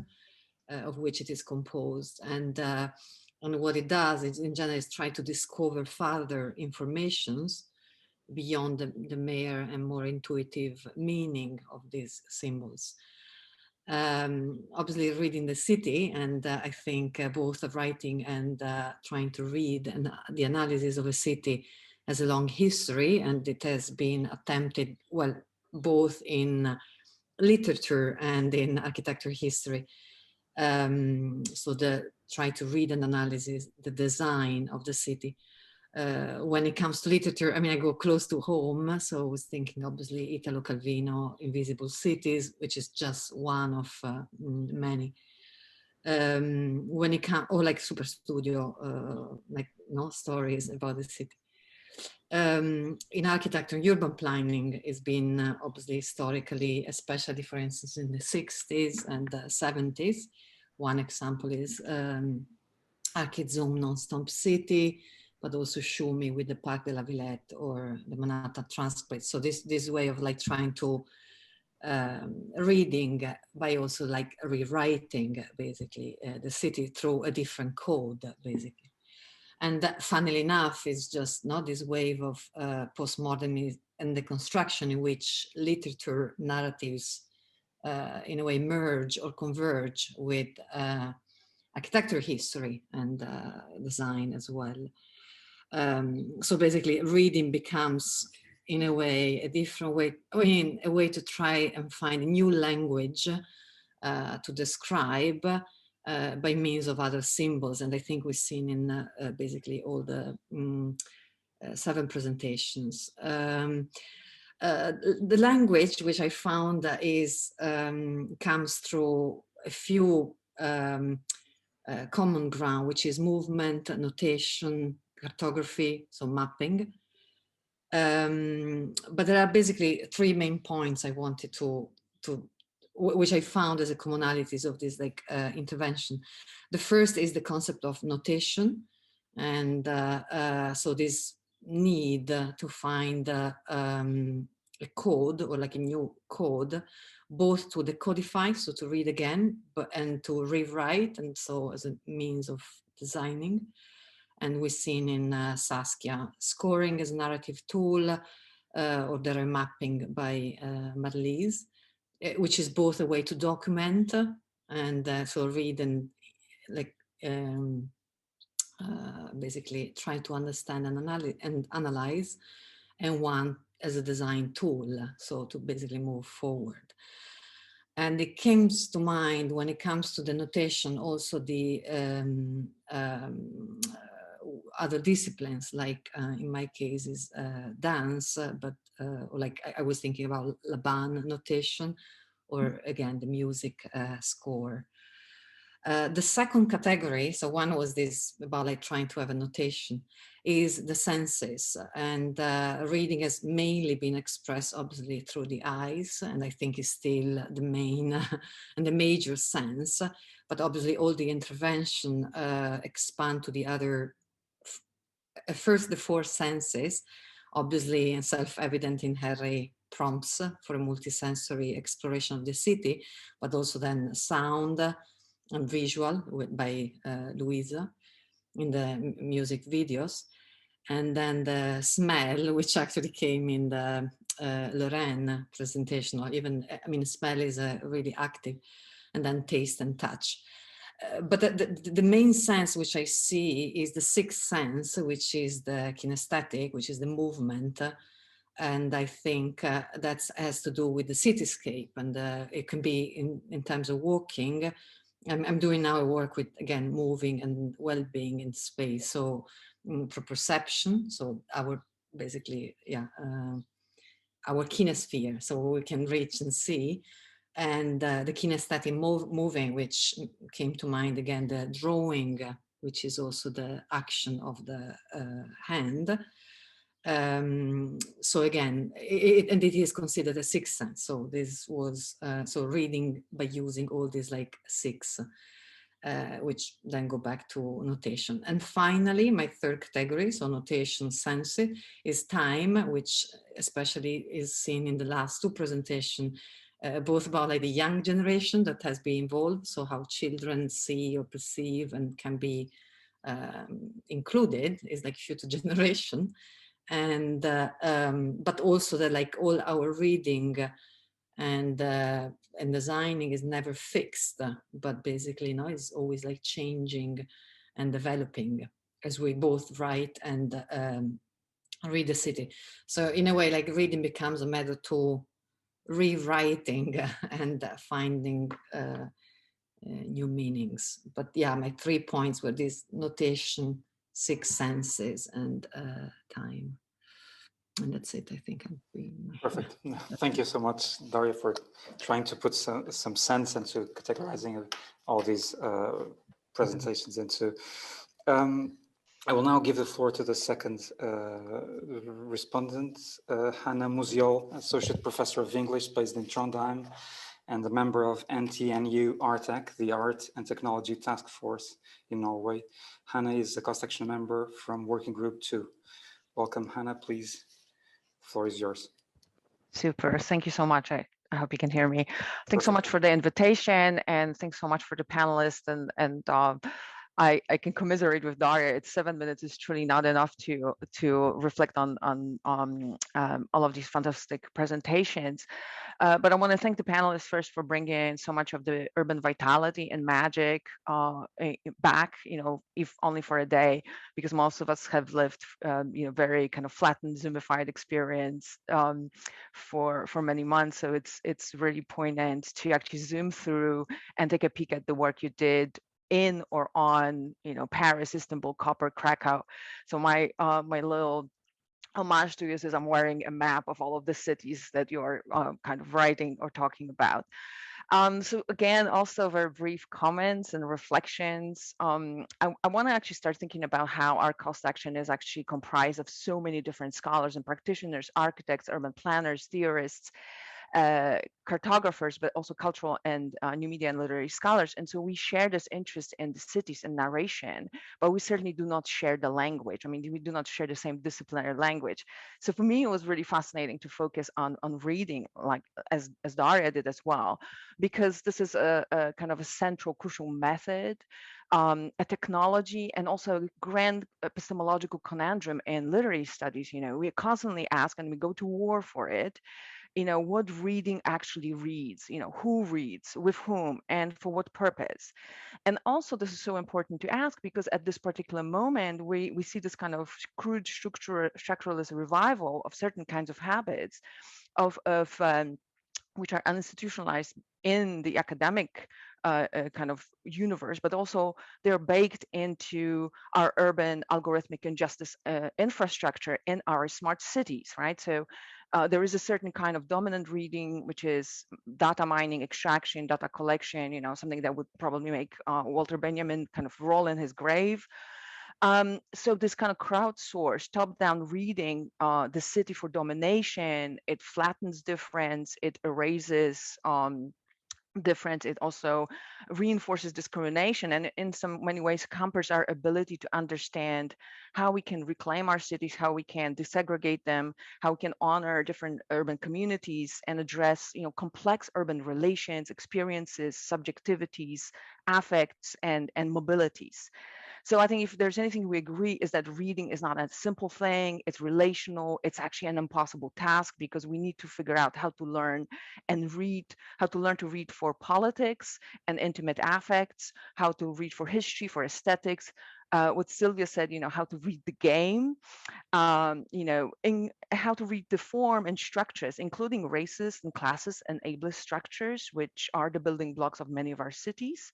Speaker 17: of which it is composed. And what it does is, in general, is try to discover further informations beyond the mere and more intuitive meaning of these symbols. Obviously, reading the city, and I think both of writing and trying to read and the analysis of a city has a long history, and it has been attempted, well, both in literature and in architecture history. So try to read and analyze the design of the city. When it comes to literature, I mean, I go close to home, so I was thinking, obviously, Italo Calvino, Invisible Cities, which is just one of many. When it comes, or like Super Studio, like stories about the city. In architecture and urban planning, it's been obviously historically, especially, for instance, in the 60s and 70s. One example is Archizoom Non-Stomp City, but also Schumi with the Parc de la Villette or the Manhattan Transcript. So this way of like trying to reading by also like rewriting basically the city through a different code basically. And that, funnily enough, is just not this wave of postmodernism and the construction in which literature narratives in a way merge or converge with architecture history and design as well. So basically reading becomes in a way a different way, I mean, a way to try and find a new language to describe by means of other symbols. And I think we've seen in basically all the 7 presentations. The language which I found is comes through a few common ground, which is movement, notation, cartography, so mapping, But there are basically three main points I wanted which I found as a commonalities of this intervention. The first is the concept of notation. And so this need to find a code or like a new code, both to decodify, so to read again, and to rewrite, and so as a means of designing. And we've seen in Saskia scoring as a narrative tool, or the remapping by Marlies, which is both a way to document and so read and basically try to understand and analyze, and one as a design tool, so to basically move forward. And it comes to mind when it comes to the notation, also the other disciplines, like in my case is dance, but like I was thinking about Laban notation, or again, the music score. The second category, so one was this about like trying to have a notation, is the senses, and reading has mainly been expressed obviously through the eyes, and I think is still the main and the major sense, but obviously all the intervention expand to the other, first the four senses, obviously and self-evident in Harry prompts for a multisensory exploration of the city, but also then sound and visual by Luísa in the music videos, and then the smell, which actually came in the Lorin presentation, or even, I mean, smell is really active, and then taste and touch. But the main sense which I see is the sixth sense, which is the kinesthetic, which is the movement. And I think that has to do with the cityscape, and it can be in terms of walking. I'm doing now work with, again, moving and well-being in space. So for perception, so our basically, yeah, our kinesphere, so we can reach and see. And the kinesthetic moving, which came to mind again, the drawing, which is also the action of the hand. So again, and it is considered a sixth sense. So this was, so reading by using all these like six, which then go back to notation. And finally, my third category, so notation sense, is time, which especially is seen in the last two presentations, both about like the young generation that has been involved, so how children see or perceive and can be included is like future generation, and but also that like all our reading and designing is never fixed, but basically, you know, it's always like changing and developing as we both write and read the city. So in a way, like reading becomes a method to rewriting and finding new meanings. But yeah, my 3 points were this notation, six senses, and time. And that's it, I think.
Speaker 3: Perfect. Thank you so much, Daria, for trying to put some sense into categorizing all these presentations into. I will now give the floor to the second respondent, Hanna Musiol, Associate Professor of English based in Trondheim, and a member of NTNU Artec, the Art and Technology Task Force in Norway. Hanna is a cross-section member from Working Group 2. Welcome, Hanna, please. The floor is yours.
Speaker 18: Super, thank you so much. I hope you can hear me. Thanks so much for the invitation, and thanks so much for the panelists, and I can commiserate with Daria. It's 7 minutes is truly not enough to reflect on all of these fantastic presentations. But I want to thank the panelists first for bringing so much of the urban vitality and magic back, you know, if only for a day, because most of us have lived, you know, very kind of flattened, zoomified experience for many months. So it's really poignant to actually zoom through and take a peek at the work you did in or on, you know, Paris, Istanbul, Koper, Krakow. So my my little homage to this is I'm wearing a map of all of the cities that you're kind of writing or talking about. So again, also very brief comments and reflections. I want to actually start thinking about how our call section is actually comprised of so many different scholars and practitioners, architects, urban planners, theorists, cartographers, but also cultural and new media and literary scholars. And so we share this interest in the cities and narration, but we certainly do not share the language. I mean, we do not share the same disciplinary language. So for me, it was really fascinating to focus on reading, like as Daria did as well, because this is a kind of a central, crucial method, a technology, and also a grand epistemological conundrum in literary studies. You know, we constantly ask, and we go to war for it, you know, what reading actually reads, you know, who reads, with whom, and for what purpose. And also, this is so important to ask because at this particular moment, we see this kind of crude structuralist revival of certain kinds of habits of which are uninstitutionalized in the academic kind of universe, but also they're baked into our urban algorithmic and justice infrastructure in our smart cities, right? So there is a certain kind of dominant reading, which is data mining, extraction, data collection, you know, something that would probably make Walter Benjamin kind of roll in his grave. So this kind of crowdsourced, top-down reading, the city for domination, it flattens difference, it erases difference, it also reinforces discrimination, and in many ways hampers our ability to understand how we can reclaim our cities, how we can desegregate them, how we can honor different urban communities and address, you know, complex urban relations, experiences, subjectivities, affects, and mobilities. So I think if there's anything we agree is that reading is not a simple thing, it's relational, it's actually an impossible task because we need to figure out how to learn and read, how to learn to read for politics and intimate affects, how to read for history, for aesthetics, what Sylvia said, you know, how to read the game, you know, in how to read the form and structures, including racist and classist and ableist structures, which are the building blocks of many of our cities.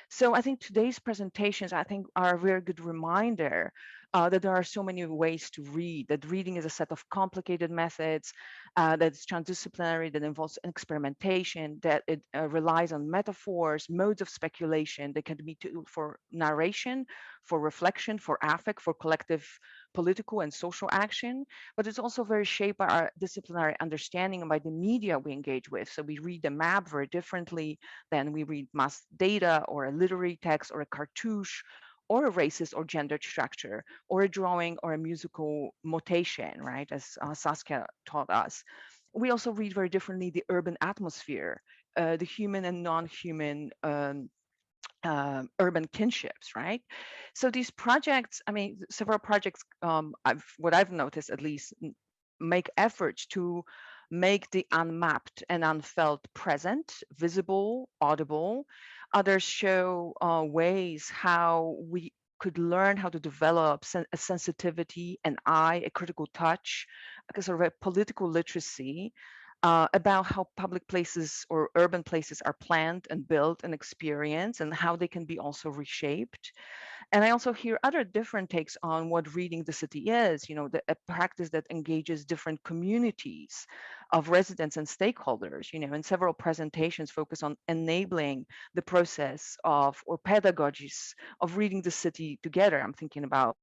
Speaker 18: So I think today's presentations, I think, are a very good reminder that there are so many ways to read, that reading is a set of complicated methods, that it's transdisciplinary, that involves experimentation, that it relies on metaphors, modes of speculation that can be for narration, for reflection, for affect, for collective political and social action, but it's also very shaped by our disciplinary understanding and by the media we engage with. So we read the map very differently than we read mass data or a literary text or a cartouche or a racist or gendered structure or a drawing or a musical notation, right, as Saskia taught us. We also read very differently the urban atmosphere, the human and non-human urban kinships, right? So these projects, I mean, several projects, what I've noticed at least, make efforts to make the unmapped and unfelt present, visible, audible. Others show ways how we could learn how to develop a sensitivity, an eye, a critical touch, a sort of a political literacy, about how public places or urban places are planned and built and experienced and how they can be also reshaped. And I also hear other different takes on what reading the city is, you know, a practice that engages different communities of residents and stakeholders, you know, and several presentations focus on enabling the process of, or pedagogies of reading the city together. I'm thinking about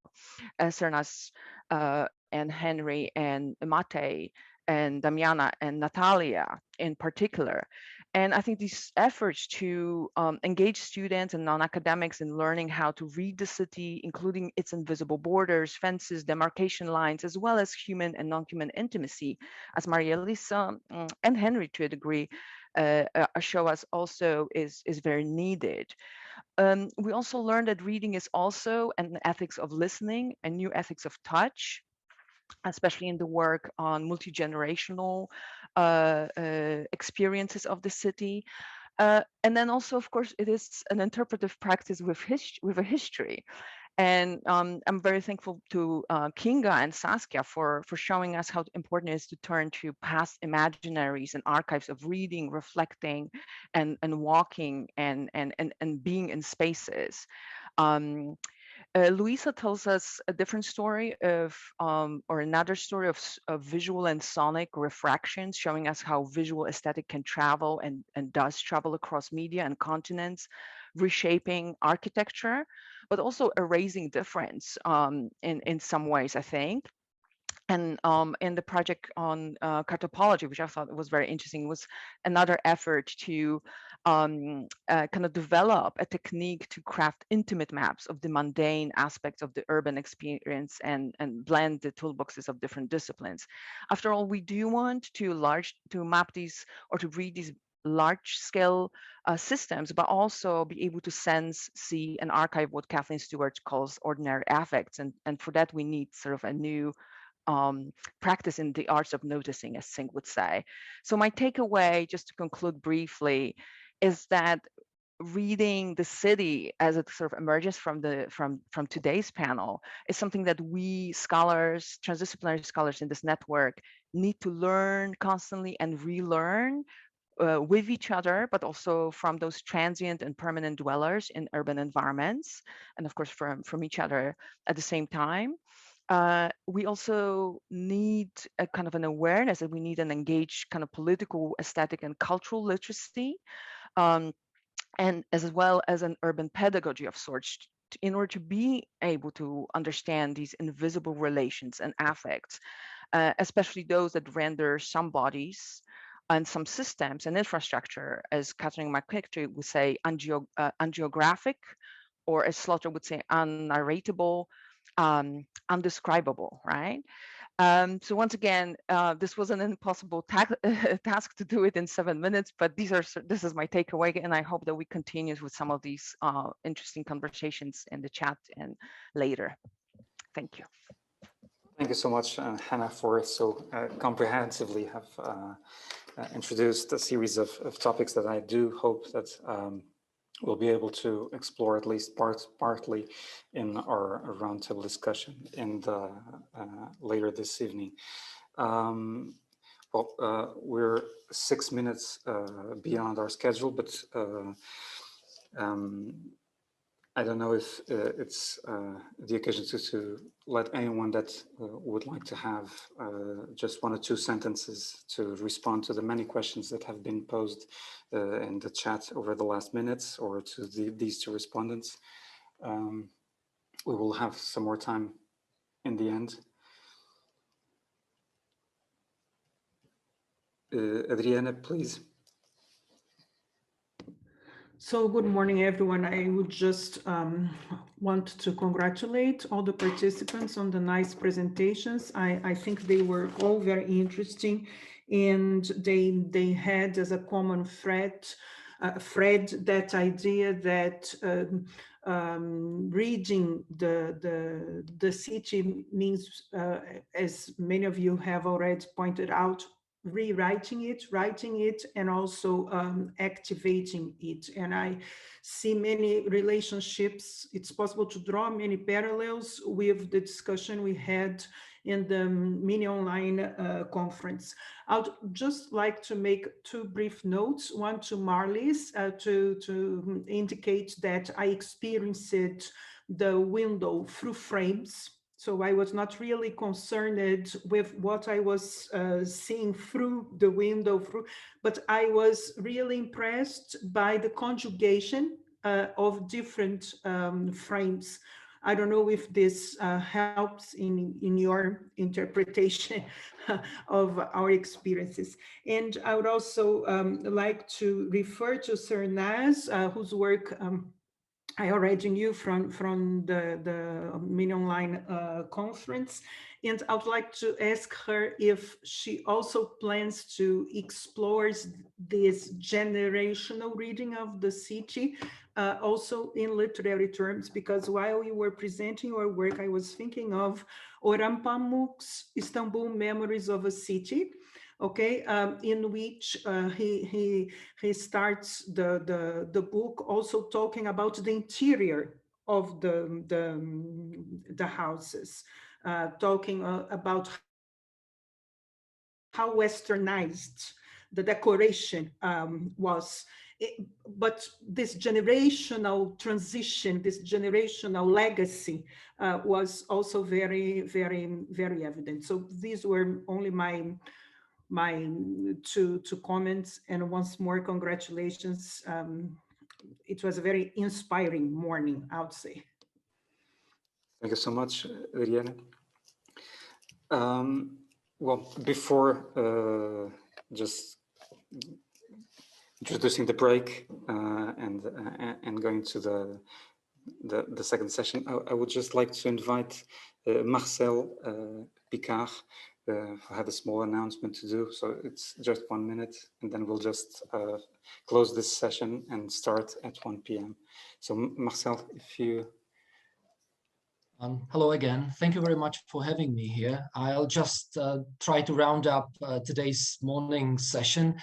Speaker 18: Sernaz and Henry and Matej and Damiana and Natalia in particular. And I think these efforts to engage students and non-academics in learning how to read the city, including its invisible borders, fences, demarcation lines, as well as human and non-human intimacy, as Marlies and Henry to a degree show us also is very needed. We also learned that reading is also an ethics of listening, a new ethics of touch, especially in the work on multi-generational experiences of the city. And then also, of course, it is an interpretive practice with a history. And I'm very thankful to Kinga and Saskia for showing us how important it is to turn to past imaginaries and archives of reading, reflecting, and walking and being in spaces. Luísa tells us a different story of, or another story of visual and sonic refractions, showing us how visual aesthetic can travel and does travel across media and continents, reshaping architecture, but also erasing difference in some ways, I think. And in the project on Cartopology, which I thought was very interesting, was another effort to kind of develop a technique to craft intimate maps of the mundane aspects of the urban experience and blend the toolboxes of different disciplines. After all, we do want to map these or to read these large-scale systems, but also be able to sense, see, and archive what Kathleen Stewart calls ordinary affects. And for that, we need sort of a new practice in the arts of noticing, as Singh would say. So my takeaway, just to conclude briefly, is that reading the city as it sort of emerges from today's panel is something that we scholars, transdisciplinary scholars in this network, need to learn constantly and relearn with each other, but also from those transient and permanent dwellers in urban environments, and of course from each other at the same time. We also need a kind of an awareness that we need an engaged kind of political, aesthetic, and cultural literacy, and as well as an urban pedagogy of sorts, in order to be able to understand these invisible relations and affects, especially those that render some bodies and some systems and infrastructure, as Catherine McKechnie would say, ungeographic, or as Slaughter would say, unnarratable, undescribable, right? So once again, this was an impossible task to do it in 7 minutes, but this is my takeaway, and I hope that we continue with some of these interesting conversations in the chat and later. Thank you.
Speaker 3: Thank you so much, Hanna, for so comprehensively have introduced a series of topics that I do hope that we'll be able to explore at least partly in our roundtable discussion in the, later this evening. We're 6 minutes beyond our schedule, but I don't know if it's the occasion to let anyone that would like to have just 1 or 2 sentences to respond to the many questions that have been posed in the chat over the last minutes, or to these 2 respondents. We will have some more time in the end. Adriana, please.
Speaker 12: So good morning, everyone. I would just want to congratulate all the participants on the nice presentations. I think they were all very interesting, and they had as a common thread that idea that reading the city means, as many of you have already pointed out, rewriting it, writing it, and also activating it. And I see many relationships. It's possible to draw many parallels with the discussion we had in the mini online conference. I would just like to make 2 brief notes, one to Marlies to indicate that I experienced the window through frames. So I was not really concerned with what I was seeing through the window, but I was really impressed by the conjugation of different frames. I don't know if this helps in your interpretation of our experiences. And I would also like to refer to Sernaz, whose work I already knew from the mini online conference, and I would like to ask her if she also plans to explore this generational reading of the city, also in literary terms, because while you were presenting your work, I was thinking of Orhan Pamuk's Istanbul Memories of a City, okay, in which he starts the book also talking about the interior of the houses, talking about how westernized the decoration was, but this generational transition, this generational legacy was also very, very, very evident. So these were only my two comments, and once more, congratulations. It was a very inspiring morning, I would say.
Speaker 3: Thank you so much, Adriana. Well, before just introducing the break and going to the second session, I would just like to invite Marcel Picard, who had a small announcement to do. So it's just 1 minute, and then we'll just close this session and start at 1 p.m. So Marcel, if you...
Speaker 19: Hello again. Thank you very much for having me here. I'll just try to round up today's morning session.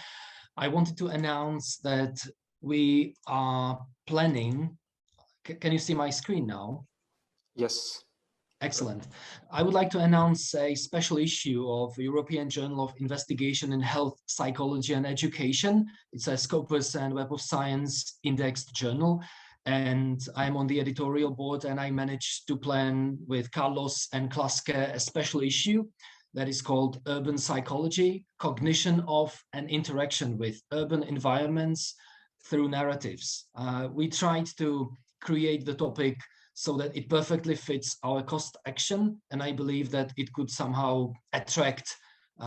Speaker 19: I wanted to announce that we are planning... Can you see my screen now?
Speaker 3: Yes.
Speaker 19: Excellent. I would like to announce a special issue of European Journal of Investigation in Health, Psychology and Education. It's a Scopus and Web of Science indexed journal. And I'm on the editorial board, and I managed to plan with Carlos and Klaske a special issue that is called Urban Psychology, Cognition of and Interaction with Urban Environments Through Narratives. We tried to create the topic so that it perfectly fits our cost action, and I believe that it could somehow attract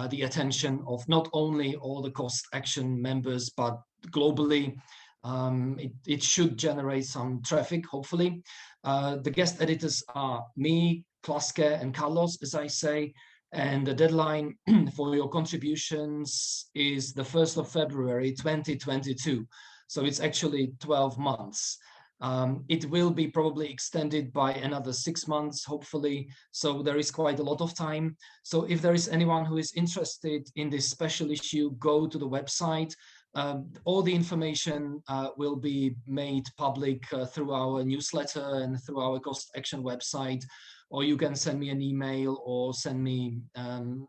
Speaker 19: the attention of not only all the cost action members, but globally. It should generate some traffic, hopefully. The guest editors are me, Klaske, and Carlos, as I say, and the deadline for your contributions is the 1st of February, 2022. So it's actually 12 months. It will be probably extended by another 6 months, hopefully. So there is quite a lot of time. So if there is anyone who is interested in this special issue, go to the website. All the information will be made public through our newsletter and through our cost action website, or you can send me an email or send me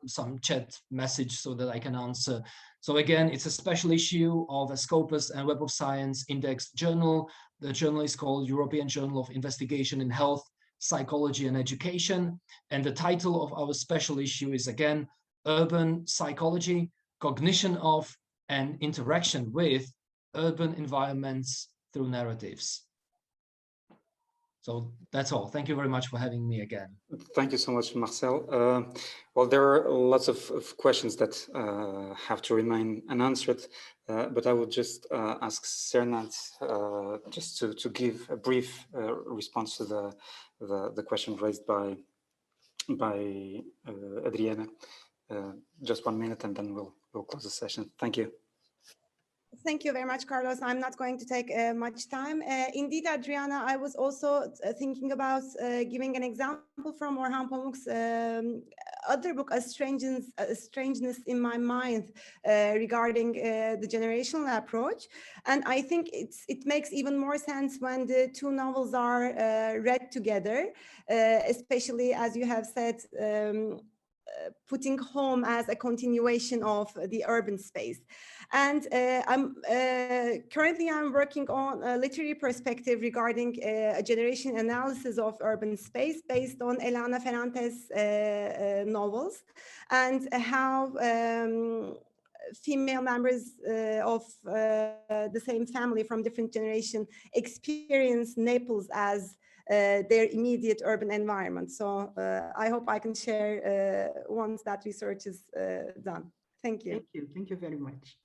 Speaker 19: some chat message so that I can answer. So again, it's a special issue of a Scopus and Web of Science indexed journal. The journal is called European Journal of Investigation in Health, Psychology and Education. And the title of our special issue is again, Urban Psychology, Cognition of and Interaction with Urban Environments Through Narratives. So that's all. Thank you very much for having me again.
Speaker 3: Thank you so much, Marcel. Well, there are lots of questions that have to remain unanswered, but I would just ask Sernaz just to give a brief response to the question raised by Adriana. Just 1 minute, and then we'll close the session. Thank you.
Speaker 16: Thank you very much, Carlos. I'm not going to take much time. Indeed, Adriana, I was also thinking about giving an example from Orhan Pamuk's other book, A Strangeness in My Mind, regarding the generational approach. And I think it makes even more sense when the two novels are read together, especially, as you have said, putting home as a continuation of the urban space. And currently I'm working on a literary perspective regarding a generation analysis of urban space based on Elena Ferrante's novels, and how female members of the same family from different generations experience Naples as their immediate urban environment. So I hope I can share once that research is done. Thank you.
Speaker 12: Thank you. Thank you very much.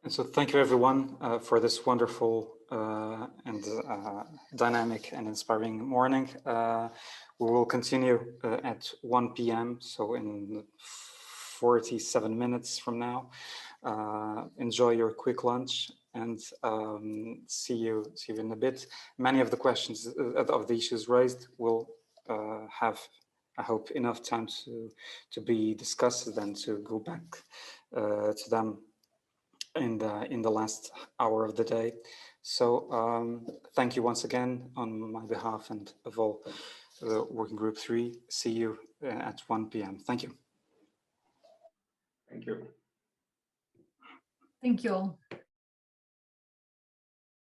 Speaker 3: And so thank you, everyone, for this wonderful and dynamic and inspiring morning. We will continue at 1 p.m. So in 47 minutes from now. Enjoy your quick lunch, and see you in a bit. Many of the questions of the issues raised will have, I hope, enough time to be discussed, then to go back to them in the last hour of the day. So thank you once again on my behalf and of all the Working Group 3. See you at 1 p.m. Thank you.
Speaker 1: Thank you.
Speaker 11: Thank you all.